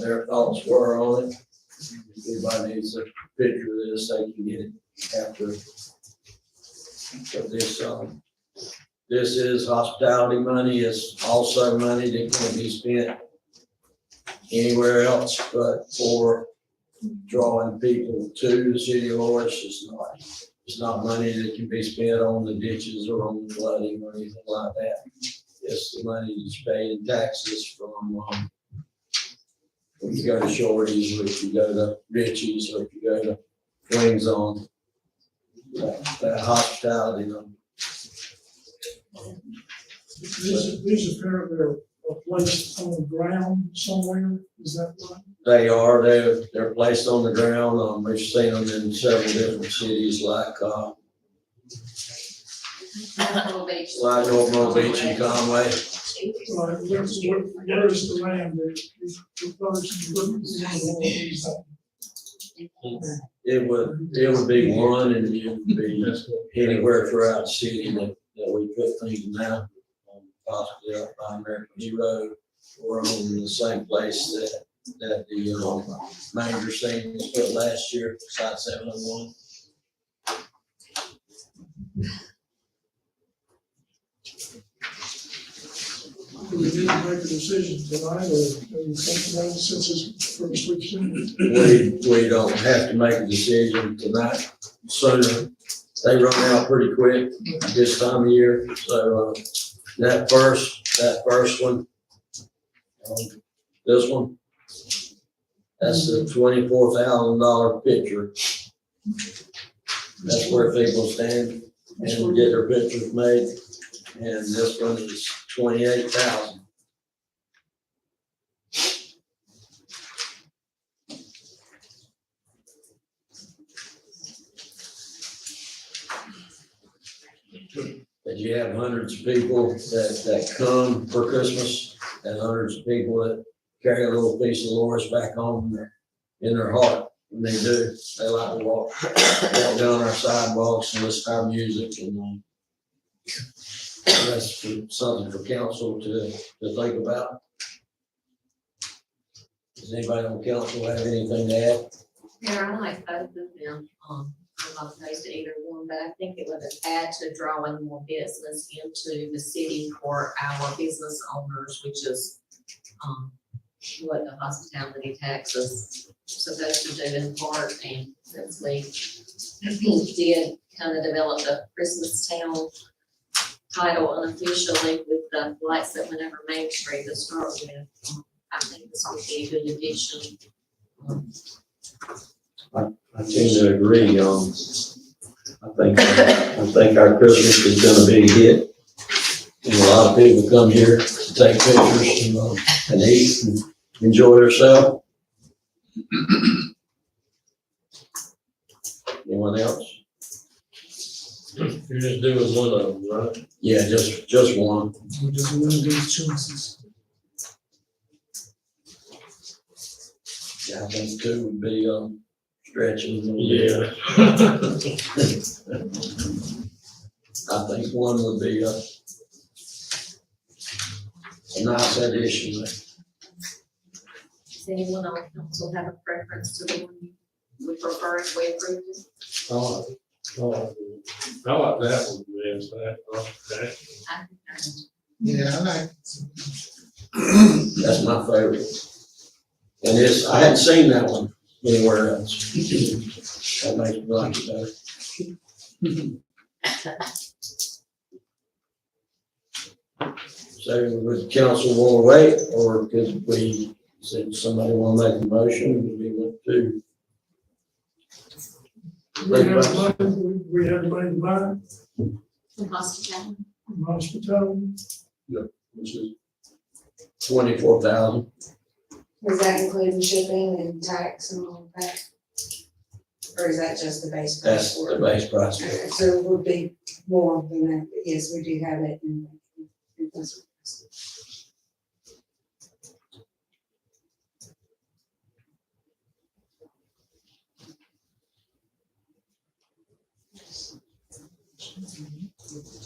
their thoughts were on it. If anybody needs a picture of this, they can get it after. So this is hospitality money. It's also money that can't be spent anywhere else but for drawing people to the city of Loris. It's not money that can be spent on the ditches or on the flooding or anything like that. It's the money that's paid in taxes from, if you go to Shorty's, or if you go to Richie's, or if you go to Swing Zone, that hospitality money. These apparently are placed on the ground somewhere, is that right? They're placed on the ground. We've seen them in several different cities like, Little Beach. like North Mobile Beach and Conway. Like, where is the land that the person wouldn't? It would be one, and it would be anywhere throughout the city that we put things now. Possibly up by American Hero, or on the same place that the major scene was put last year, site 701. Do we need to make a decision tonight, or do you think about it since it's first week soon? We don't have to make a decision tonight. Sooner, they run out pretty quick this time of year, so, that first one, this one, that's the $24,000 picture. That's where people stand and get their pictures made, and this one is 28,000. But you have hundreds of people that come for Christmas, and hundreds of people that carry a little piece of Loris back home in their heart. And they do. They like to walk down our sidewalks and listen to our music, and that's something for council to think about. Does anybody on council have anything to add? Yeah, I like both of them. I'm not opposed to either one, but I think it would add to drawing more business into the city for our business owners, which is, what the hospitality tax is supposed to do in part. And since we did kind of develop the Christmas town title unofficially with the lights that went over Main Street to start with, I think this would be a good addition. I tend to agree. I think our Christmas is gonna be a hit. And a lot of people come here to take pictures and eat and enjoy themselves. Anyone else? You're just doing one of them, right? Yeah, just one. We just want to do choices. Yeah, I think two would be, stretching a little Yeah. bit. I think one would be a nice addition. Does anyone on council have a preference to the one you would prefer if we approved it? I like that one, man, so that, okay. Yeah, I like, That's my favorite. And I hadn't seen that one anywhere else. That makes me like it better. So would council want to wait, or could we, said somebody want to make a motion, would we want to? We have money to buy From hospitality? from hospitality. Which is 24,000. Does that include the shipping and tax and all of that? Or is that just the base price? That's the base price. Okay, so it would be more than that, but yes, we do have it in.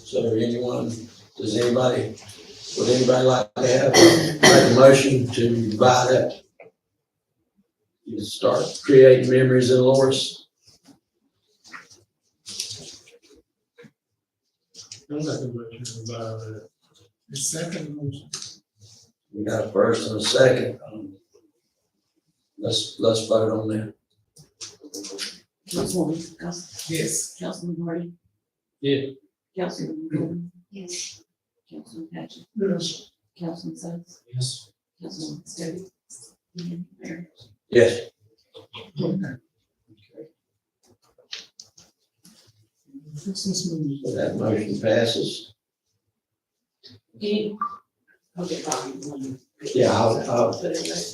So would anybody like to make a motion to buy that? You start creating memories in Loris. I'm not gonna mention about that. The second motion. We got a first and a second. Let's vote on that. Councilwoman Goss, Yes. Councilman Hardy, Yeah, Councilman Gordon, Yes. Councilman Patchen, Yes, Councilman Suggs, Yes. Councilman Stokes, and Mayor. Yes. Fix this move. So that motion passes. Okay, Bobby. Yeah, I'll Put it right.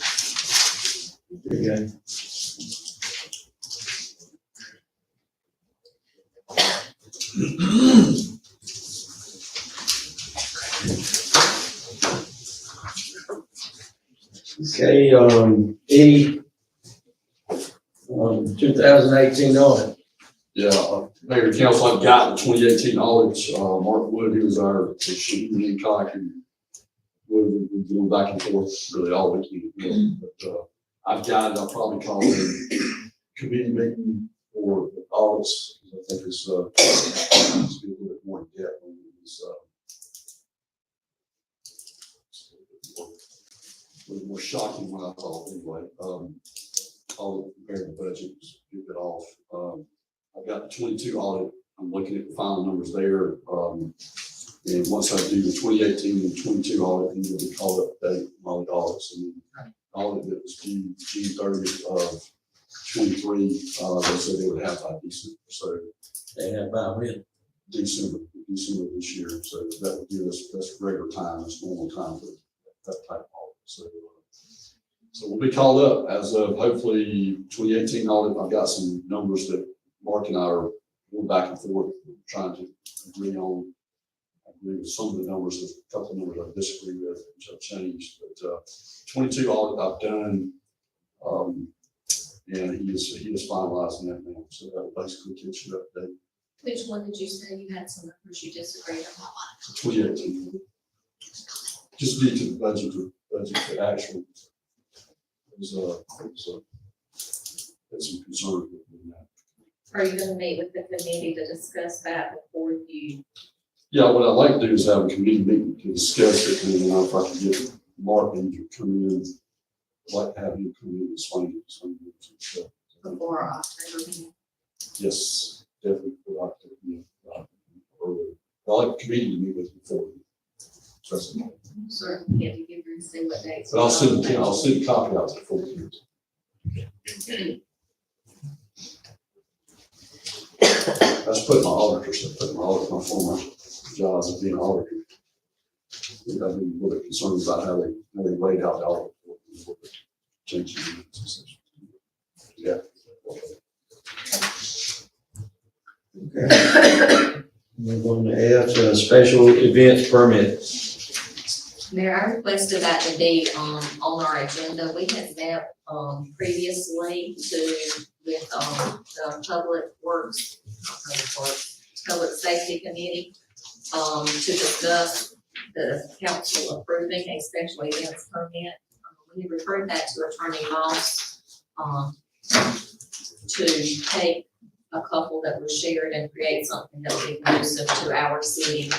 you're good. Okay, E, 2018 audit. Yeah, Mayor and Council, I've got the 2018 audits. Mark Wood, he was our chief in contact. We've been back and forth really all weekend. But I've got it. I'll probably call it a committee meeting for the audits. I think it's needs to be a little bit more in depth on this. A little more shocking when I thought anyway. All compared to budget, keep it off. I've got the 22 audit. I'm looking at the final numbers there. And once I do the 2018 and 22 audit, then we'll be called up to date on all the audits. And the audit that was due June 30th of 23, they said they would have by December. So They have by when? December this year. So that would give us, that's regular time, that's normal time for that type of audit. So we'll be called up as of hopefully 2018 audit. I've got some numbers that Mark and I are going back and forth trying to agree on. I agree with some of the numbers, there's a couple of numbers I disagree with, which I've changed. But 22 audit I've done, and he is finalizing that now. So that will basically get you up to date. Which one did you say you had some numbers you disagreed about? 2018. Just need to budget the actual. There's some concern with that. Are you gonna meet with the committee to discuss that before you? Yeah, what I'd like to do is have a committee meeting to discuss it, and then if I can get Mark in to come in, I'd like to have him come in and explain it. Before our October meeting? Yes, definitely would like to, earlier. I like the committee to meet with before. Trust me. Sort of get together and see what dates. But I'll send a copy out to the full committee. That's putting my auditors, my former jobs as being an auditor. I've been a little bit concerned about how they laid out the audit. Changing. Yeah. Okay. We're going to F, special events permit. Mayor, I requested that to be on our agenda. We had met previously with the Public Safety Committee to discuss the council approving a special events permit. We referred that to Attorney Moss to take a couple that was shared and create something that would be conducive to our city.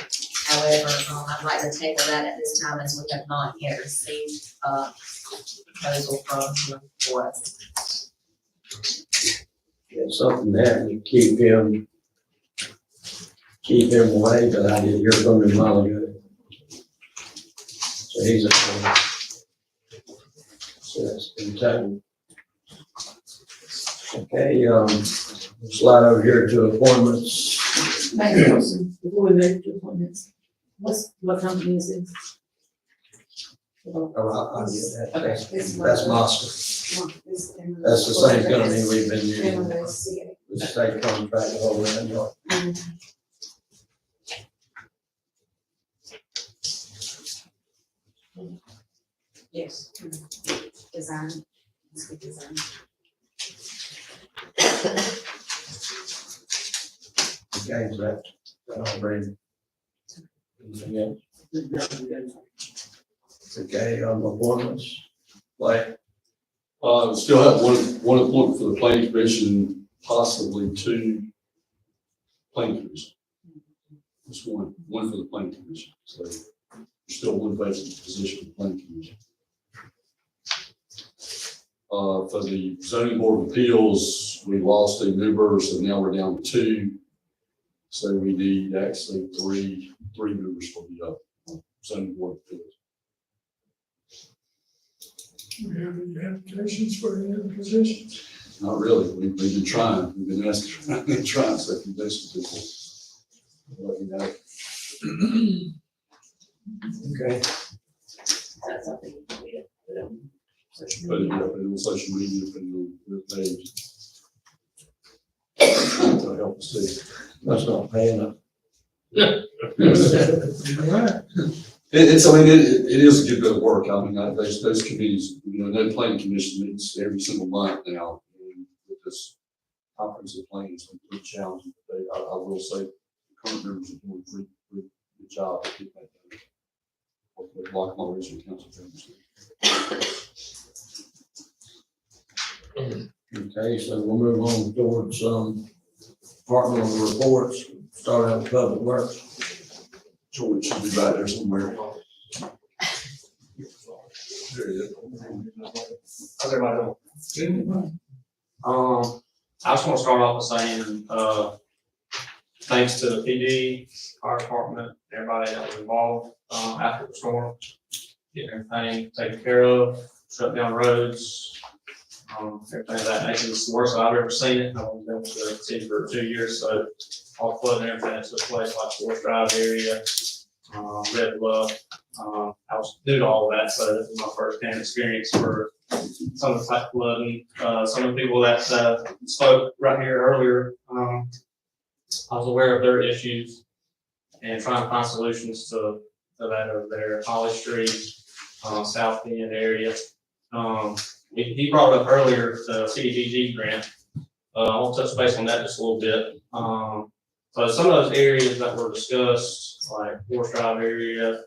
However, I'd like to table that at this time as we have not yet received a proposal from him for us. Yeah, something happened to keep him away, but I did hear from him a while ago. So he's a, so that's been tabled. Okay, slide over here to appointments. Mayor Wilson, before we move to appointments, what company is this? Oh, I'll get that. That's Moscow. That's the same company we've been using. The state contract over in New York. Yes. Design. It's good design. Okay, is that all ready? Anything else? Okay, appointments. Like, Still have one appointment for the planning commission, possibly two planning commission. Just one for the planning commission, so there's still one vacant position for the planning commission. For the zoning board of appeals, we lost a member, so now we're down to 2. So we need actually three members for the zoning board of appeals. Do we have any applications for any other positions? Not really, we've been trying, we've been asking, I've been trying, so if you do some people, let me know. Okay. That's something we put on social Put it media. up on social media, put it on the page. That'll help us too. That's not paying enough. I mean, it is a good bit of work. I mean, those committees, no planning commission meets every single month now. And with this comprehensive plan, it's been pretty challenging. But I will say, the current members are doing a pretty good job of getting that done. With like my original council members. Okay, so we'll move on towards, departmental reports, start out with public works. George should be back there somewhere. There he is. How's everybody doing? I just want to start off with saying, thanks to the PD, fire department, everybody that was involved, after the storm, getting everything taken care of, shut down roads, everything of that nature. It's the worst I've ever seen it. I've only been with the city for 2 years, so all the flooding and everything that took place, like Forest Drive area, Red Bluff, I was new to all of that, so this is my first-hand experience for some of the type of flooding. Some of the people that spoke right here earlier, I was aware of their issues and trying to find solutions to that over there. Holly Street, South End area. He brought up earlier the CDBG grant. I'll touch base on that just a little bit. So some of those areas that were discussed, like Forest Drive area,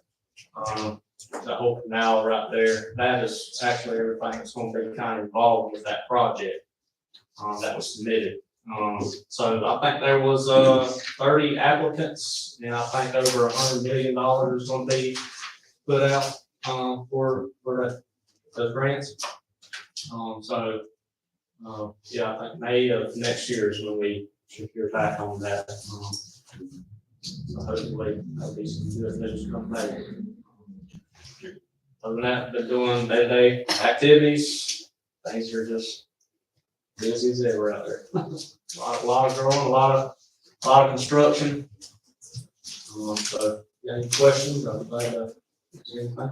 the whole canal right there, that is actually everything that's going to be kind of involved with that project that was submitted. So I think there was 30 applicants, and I think over $100 million is going to be put out for those grants. Yeah, I think May of next year is when we should hear back on that. So hopefully there'll be some good news coming back. Other than that, been doing day-to-day activities. Things are just busy as ever out there. A lot of growing, a lot of construction. So, any questions? I'm glad to see anything.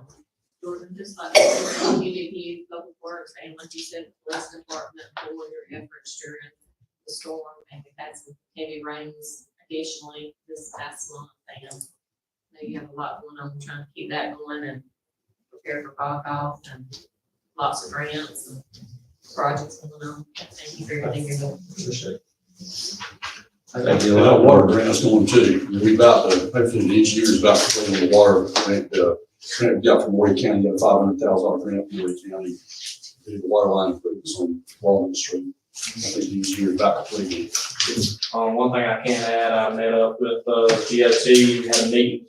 Jordan, just like UDP, Public Works, and like you said, police department for your efforts during the storm, and we've had some heavy rains additionally this past month, and I know you have a lot going on, trying to keep that going and prepare for fog off and lots of grants and projects going on. Thank you for everything you're doing. Appreciate it. Thank you. That water grant's going too. We about to, hopefully each year is about to put in the water grant, grant we got from Horry County, got $500,000 grant from Horry County. The water line improvements on Walnut Street. I think each year is about completed. One thing I can add, I met up with DOT, we had a meeting,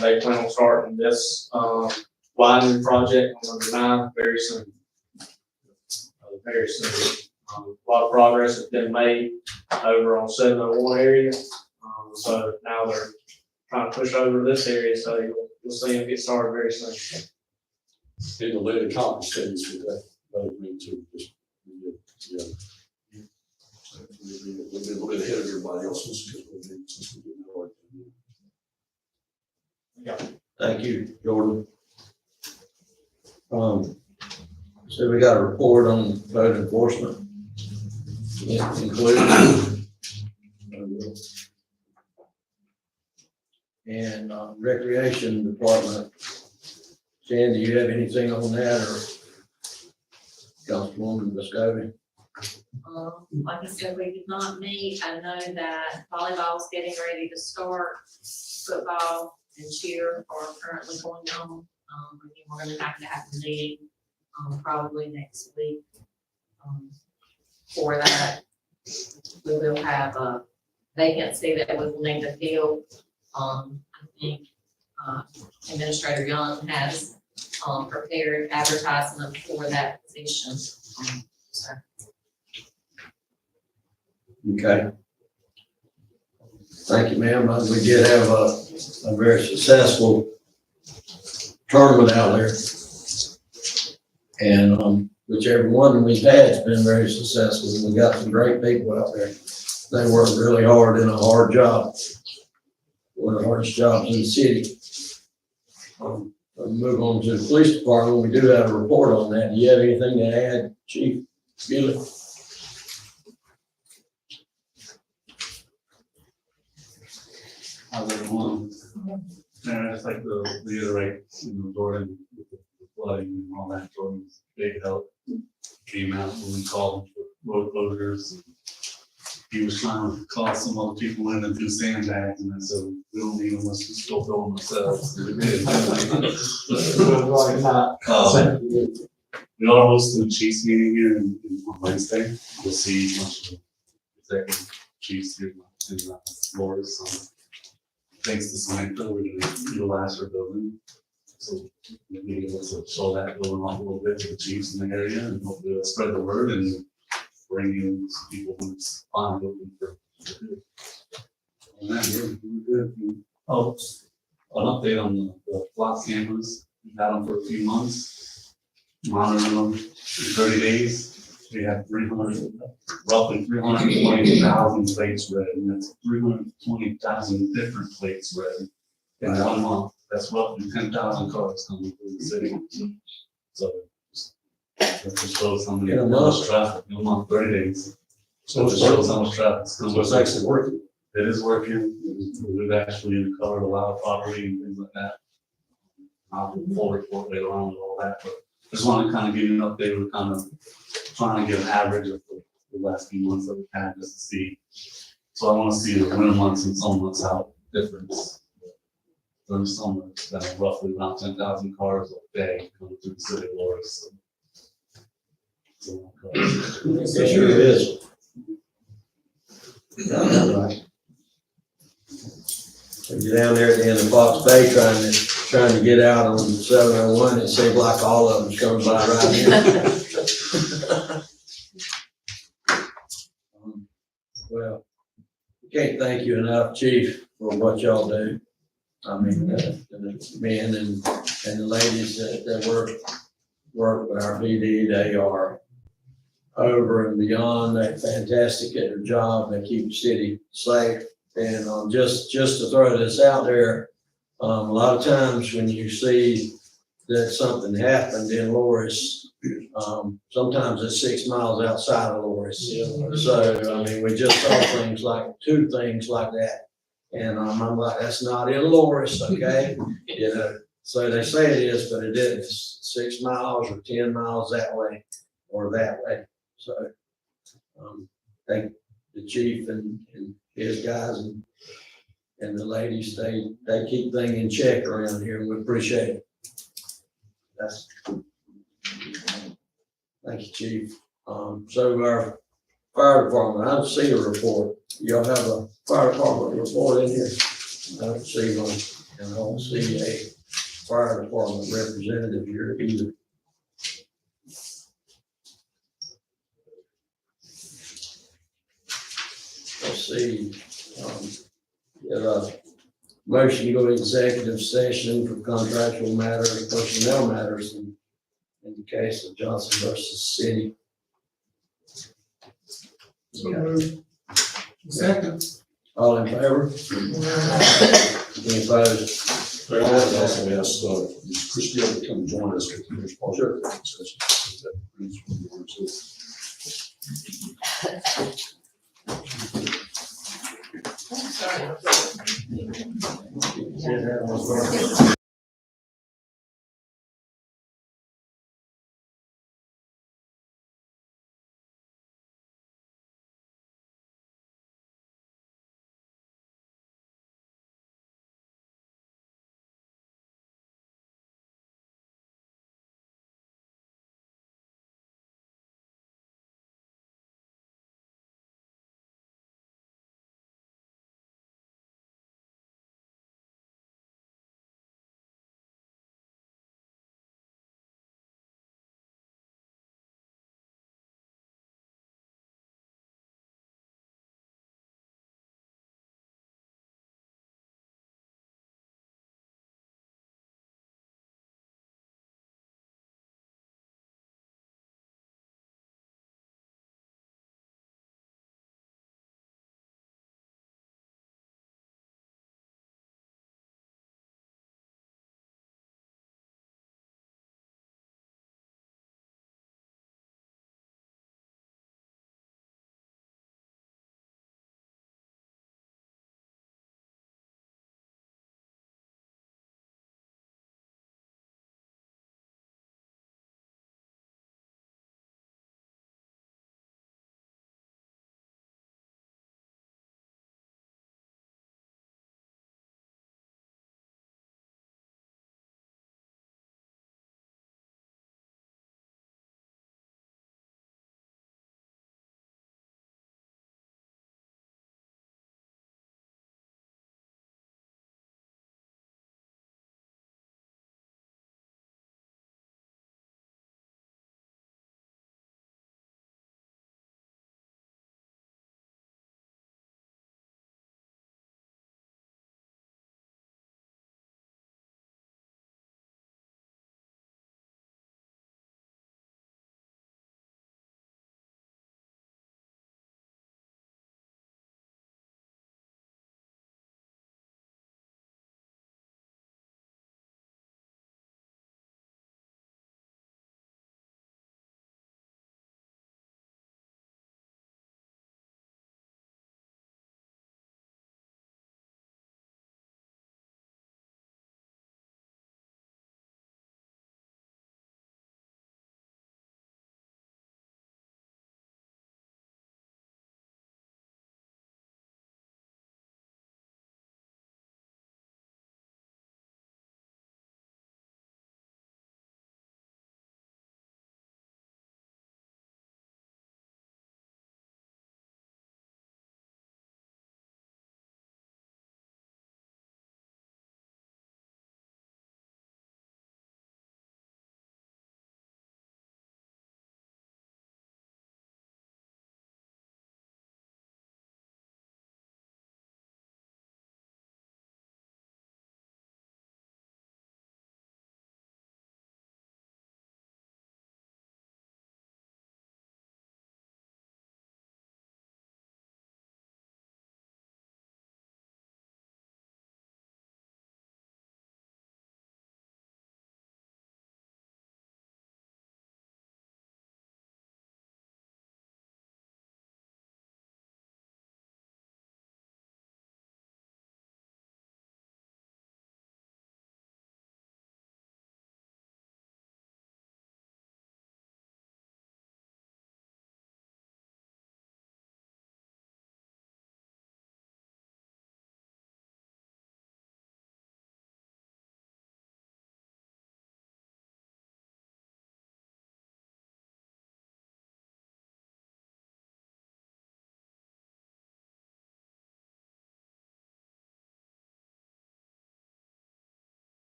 they plan on starting this widening project on number 9 very soon. Very soon. A lot of progress has been made over on 701 area. So now they're trying to push over this area, so you'll see them get started very soon. And the lead conference studies with that agreement too. Yeah. We'll be a little bit ahead of everybody else since we're getting hard. Yeah. Thank you, Jordan. So we got a report on road enforcement. Included. And recreation department. Jan, do you have anything on that, or Councilwoman Muscovy? Like I said, we did not meet. I know that volleyball's getting ready to start. Football and cheer are currently going on. We're gonna have to have a meeting, probably next week. For that, we will have a vacancy that we will need to fill I think, Administrator Young has, prepared advertisement for that position. So, Okay. Thank you, ma'am. We did have a very successful tournament out there. And, whichever one we've had has been very successful. We got some great people out there. They work really hard in a hard job. One of the hardest jobs in the city. We'll move on to the police department. We do have a report on that. Do you have anything to add, Chief Gilly? How's everyone? And I'd just like to reiterate, Jordan, with the flooding and all that, Jordan's big help came out when we called him for road closures. He was trying to call some other people in and do sandbags, and I said, we don't need them, let's just go fill them ourselves. So we did. We are hosting a chiefs meeting here on Wednesday. We'll see much of the executive chiefs here in Florida. So thanks to Samantha, we're gonna utilize her building. So we'll be able to show that building off a little bit to the chiefs in the area and hopefully they'll spread the word and bring in some people who's fine looking for. And that, we're good. Oh, an update on the flock cameras. We've had them for a few months, monitoring them for 30 days. We have roughly 320,000 plates read, and that's 320,000 different plates read in 1 month. That's roughly 10,000 cars coming through the city. So that just shows how many much traffic in a month, 30 days. So it just shows how much traffic is coming. So it's actually working. It is working. We've actually recovered a lot of property and things like that. I'll do a full report later on with all that, but just want to kind of give you an update. We're kind of trying to get an average of the last few months that we've had just to see. So I want to see the winter months and summer months out difference. During summer, it's been roughly around 10,000 cars a day coming through the city of Loris. It sure is. Right. When you're down there at the end of Fox Bay trying to get out on 701, it seems like all of them's coming by right here. Well, can't thank you enough, Chief, for what y'all do. I mean, the men and the ladies that work with our PD, they are over and beyond. They're fantastic at their job. They keep the city safe. And just to throw this out there, a lot of times when you see that something happened in Loris, sometimes it's 6 miles outside of Loris. So, I mean, we just saw two things like that. And I'm like, that's not in Loris, okay? You know, so they say it is, but it isn't. It's 6 miles or 10 miles that way or that way. So, thank the chief and his guys and the ladies. They keep things in check around here, and we appreciate it. Thank you, Chief. So our fire department, I don't see a report. Y'all have a fire department report in here? I don't see one, and I don't see a fire department representative here either. Let's see, motion to go into executive session for contractual matters, personnel matters in the case of Johnson versus City. So moved. Second. All in favor? Any opposed? I would also ask, Christie to come join us with the first part of the discussion. Sorry.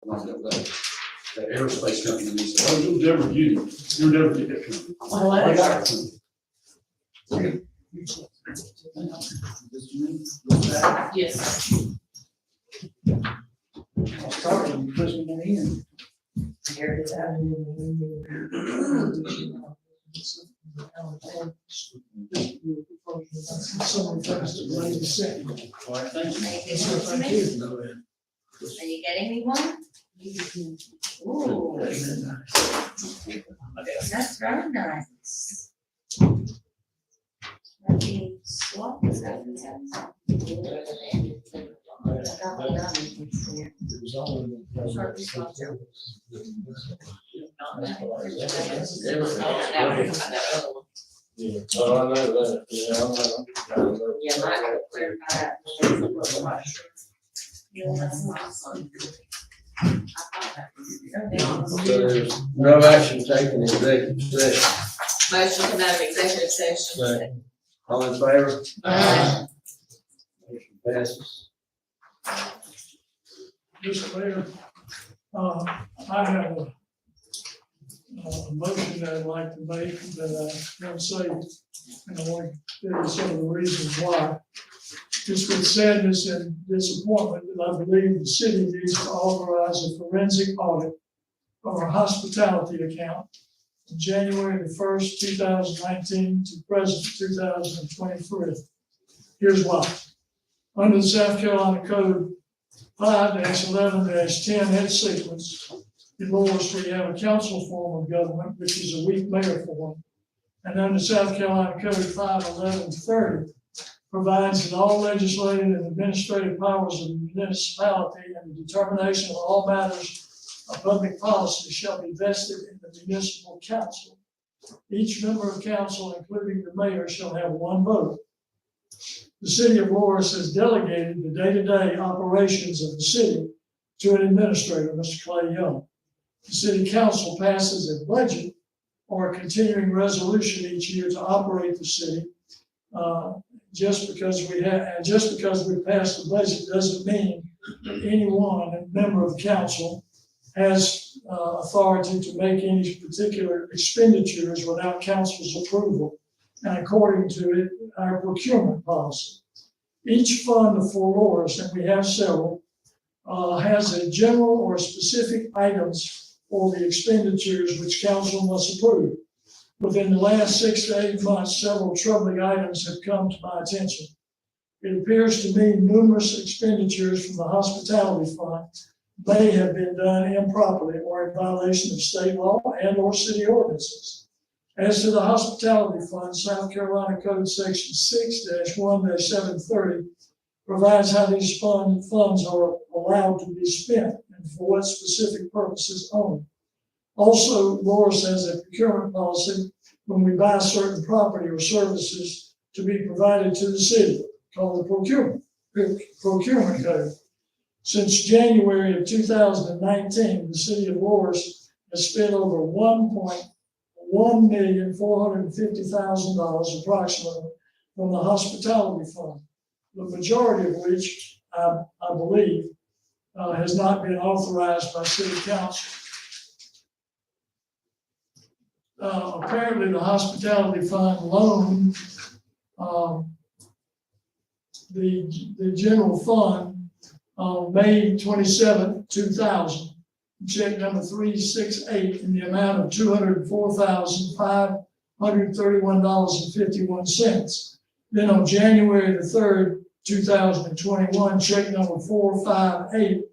Like that aerospace company, he said, oh, you'll never get that company. Well, that's- Yes. I'll start with you, pushing it in. Heritage Some of the things that the lady said. All right, thank you. Thank you. Are you getting me one? Ooh, that's very nice. Let me swap this out and have Yeah, so I know that, yeah, I know. Yeah, mine got clarify that. Yeah, that's awesome. I thought that was- There's no action taken in executive session. Motion to come out of executive session. Second. All in favor? Aye. Motion passes. Mr. Mayor, I have a motion that I'd like to make that I want to say, and I want to tell you some of the reasons why. It's with sadness and disappointment that I believe the city needs to authorize a forensic audit of our hospitality account from January the 1st, 2019 to present 2023. Here's why. Under the South Carolina Code 5-11-10 head sequence, in Loris, we have a council form of government, which is a weak mayor form. And under South Carolina Code 5-11-30 provides that all legislative and administrative powers of the municipality and the determination of all matters of public policy shall be vested in the municipal council. Each member of council, including the mayor, shall have one vote. The city of Loris has delegated the day-to-day operations of the city to an administrator, Mr. Clay Young. The city council passes a budget or a continuing resolution each year to operate the city. Just because we passed the budget doesn't mean that anyone, a member of the council, has authority to make any particular expenditures without council's approval, and according to it, our procurement policy. Each fund for Loris, and we have several, has a general or specific items for the expenditures which council must approve. Within the last 6 to 8 months, several troubling items have come to my attention. It appears to me numerous expenditures from the hospitality fund may have been done improperly or in violation of state law and or city ordinances. As to the hospitality fund, South Carolina Code Section 6-1-730 provides how these funds are allowed to be spent and for what specific purposes only. Also, Loris has a procurement policy when we buy certain property or services to be provided to the city, called the procurement code. Since January of 2019, the city of Loris has spent over $1,450,000 approximately from the hospitality fund, the majority of which I believe has not been authorized by city council. Apparently, the hospitality fund loaned the general fund on May 27, 2000, check number 368 in the amount of $204,531.51. Then on January the 3rd, 2021, check number 458,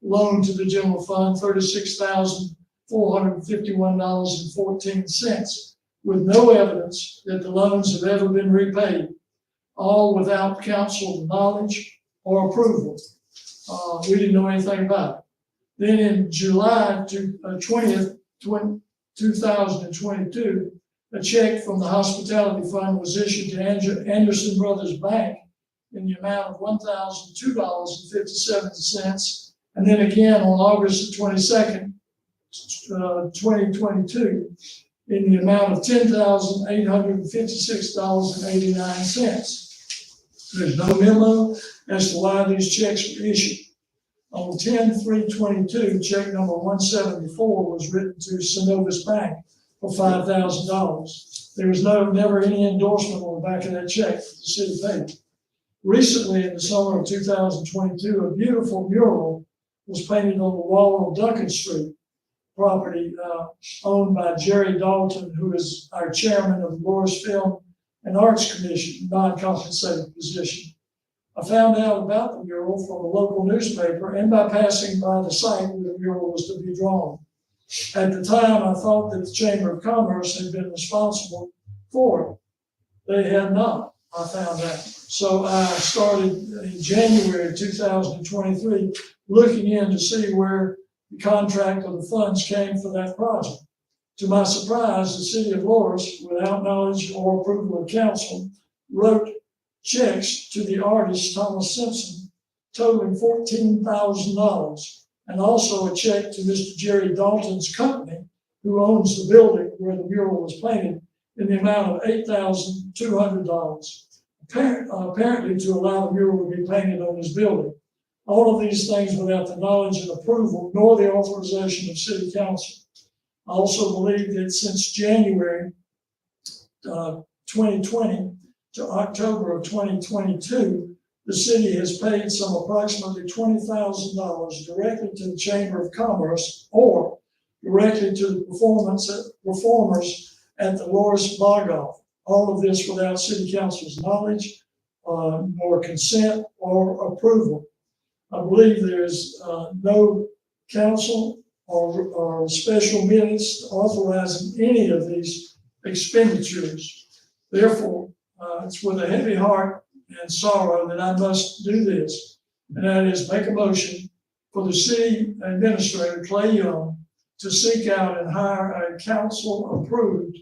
loaned to the general fund $36,451.14, with no evidence that the loans have ever been repaid, all without council knowledge or approval. We didn't know anything about it. Then in July 20th, 2022, a check from the hospitality fund was issued to Anderson Brothers Bank in the amount of $1,002.57. And then again on August 22nd, 2022, in the amount of $10,856.89. There's no memo as to why these checks were issued. On 10/3/22, check number 174 was written to Synovus Bank for $5,000. There was never any endorsement on the back of that check that the city paid. Recently, in the summer of 2022, a beautiful mural was painted on the wall of Duncan Street property, owned by Jerry Dalton, who is our chairman of the Loris Film and Arts Commission, non-compensated position. I found out about the mural from a local newspaper and by passing by the site where the mural was to be drawn. At the time, I thought that the Chamber of Commerce had been responsible for it. They had not, I found out. So I started in January 2023 looking in to see where the contract or the funds came for that project. To my surprise, the city of Loris, without knowledge or approval of council, wrote checks to the artist Thomas Simpson totaling $14,000, and also a check to Mr. Jerry Dalton's company, who owns the building where the mural was painted, in the amount of $8,200, apparently to allow the mural to be painted on his building. All of these things without the knowledge and approval, nor the authorization of city council. I also believe that since January 2020 to October of 2022, the city has paid some approximately $20,000 directly to the Chamber of Commerce or directly to the performers at the Loris Bog-Off. All of this without city council's knowledge, nor consent or approval. I believe there is no council or special minutes authorizing any of these expenditures. Therefore, it's with a heavy heart and sorrow that I must do this, and that is make a motion for the city administrator, Clay Young, to seek out and hire a council-approved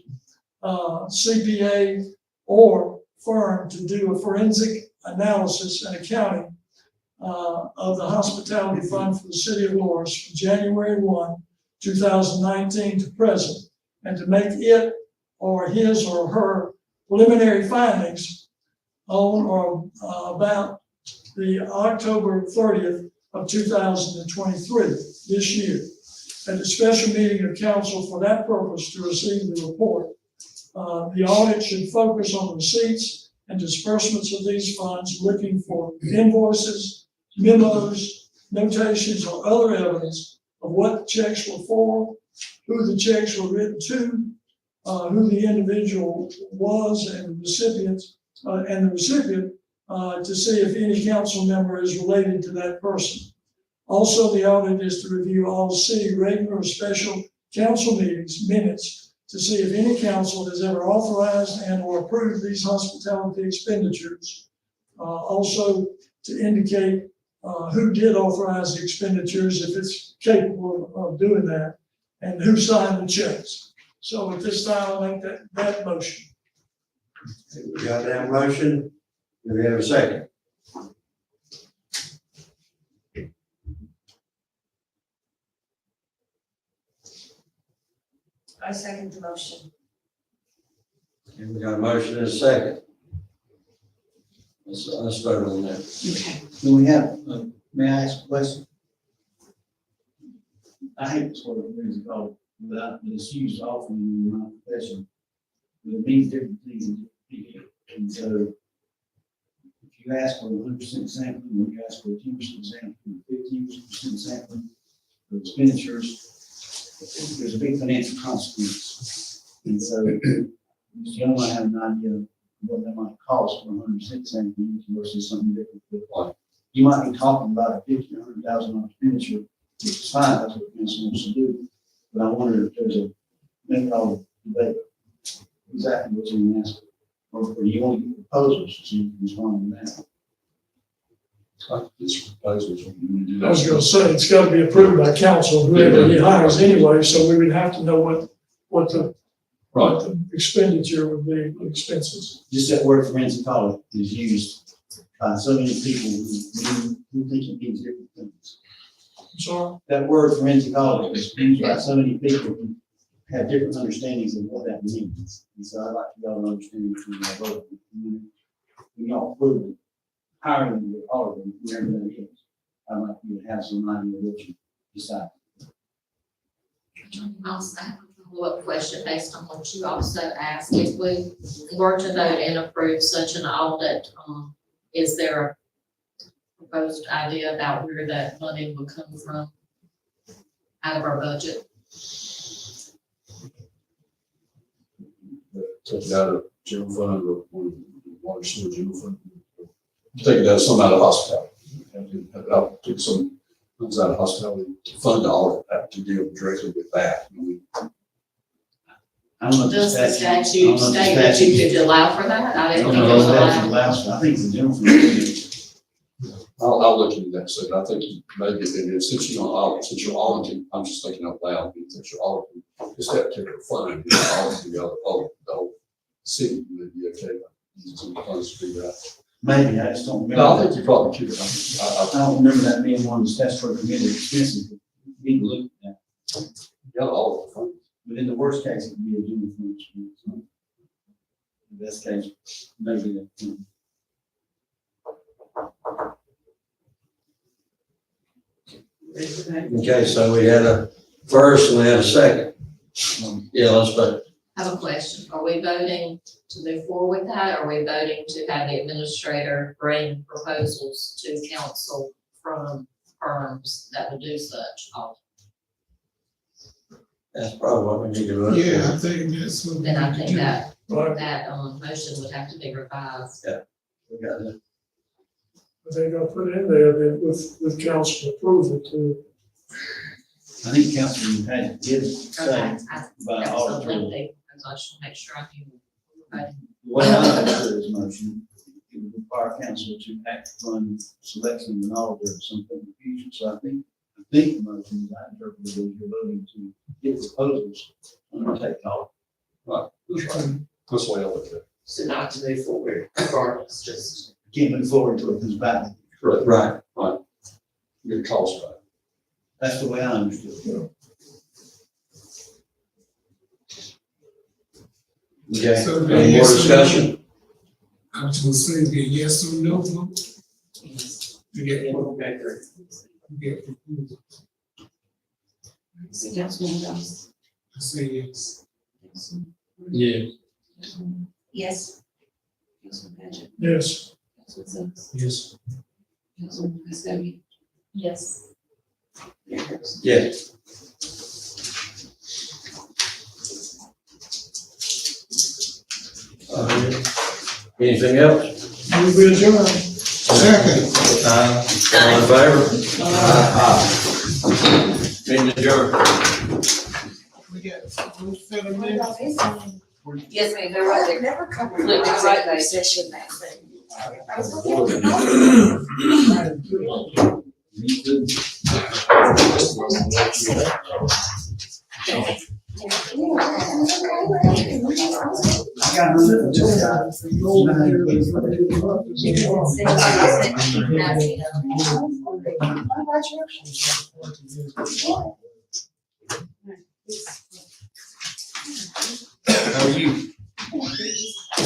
CPA or firm to do a forensic analysis and accounting of the hospitality fund for the city of Loris from January 1, 2019 to present, and to make it or his or her preliminary findings on or about the October 30th of 2023, this year. At the special meeting of council for that purpose to receive the report. The audit should focus on receipts and disbursements of these funds, looking for invoices, memos, notations, or other evidence of what checks were for, who the checks were written to, who the individual was and the recipient, to see if any council member is related to that person. Also, the audit is to review all city regular or special council minutes to see if any council has ever authorized and or approved these hospitality expenditures. Also, to indicate who did authorize the expenditures, if it's capable of doing that, and who signed the checks. So at this time, I'll make that motion. We got that motion. Do we have a second? I second the motion. And we got a motion and a second. Let's vote on that. Okay. Do we have, may I ask a question? I hate this word, what is it called, but it's used often in my profession. But it means different things to different people. And so if you ask for 100% sampling, or you ask for 10% sampling, 15% sampling for expenditures, there's a big financial consequence. And so Mr. Young might have an idea of what that might cost for 100% sampling versus something different. Like you might be talking about a $50,000 or $100,000 expenditure, which is fine, that's what council wants to do. But I wonder if there's a methodology debate exactly what you're going to ask for. Or do you want to get proposals so you can respond to that? This proposal is what you want to do. I was gonna say, it's gotta be approved by council, whoever he hires anyway, so we would have to know what the expenditure would be, expenses. Just that word forensicology is used by so many people who think it means different things. I'm sorry? That word forensicology is used by so many people who have different understandings of what that means. And so I'd like to get an understanding from that word. When y'all approve hiring the auditor, whoever that is, I'd like you to have some idea what you decide. Also, I have a follow-up question based on what you also asked. If we were to vote and approve such an audit, is there a proposed idea about where that money would come from out of our budget? Take it out of general fund or water sewer general fund. Take it out of some out of hospitality. I'll take some funds out of hospitality to fund all of that to deal directly with that. I don't know if Does the I statute don't know if the state that you statute- could allow for that? I I didn't don't think it know was if that's allowed. allowed, I think the general fund. I'll look into that, so I think maybe if it is, since you don't audit, since you're auditing, I'm just thinking out loud, since you're auditing, just that particular fund, you're auditing the whole city, maybe okay, some funds to do that. Maybe, I just don't remember. No, I think you probably could. I don't remember that being one of the statutory permitted expenses. We need to look at that. Got all of the funds. But in the worst case, it would be a general fund expense. So, in the best case, maybe that. Okay, so we had a first and we had a second. Yeah, let's vote. I have a question. Are we voting to move forward with that? Or are we voting to have the administrator bring proposals to council from firms that would do such audit? That's probably what we need to vote. Yeah, I think that's what. Then I think that, Right, that, motion would have to be revised. We got it. I think I'll put in there that with council approval to, I think Councilman Patrick did Okay, say I, about that was so auditor. lengthy, because I just want to make sure I knew. Okay. The way I understood his motion, it would require council to act on selection of an auditor at some point in the future. So I think the motion, I interpreted, was you're voting to get proposals and not take audit. Right, that's right. That's the way I look at it. So not to move forward regardless, just. Can't move forward until it comes back. Correct. Right. Right. Get a cost back. That's the way I understood it. Okay, So, any more yes, discussion? I was gonna say, be a yes or no vote. To get one better. So Councilman Johnson. I say yes. Yeah. Yes. Councilman Patrick. Yes. Councilman Suggs. Yes. Councilman Custody. Yes. Mayor Harrison. Yes. Anything else? Move to adjourn. Second. All in favor? Meeting adjourned. Yes, ma'am, they're right there. Never covered. Look, it's right there. Session that thing. How are you?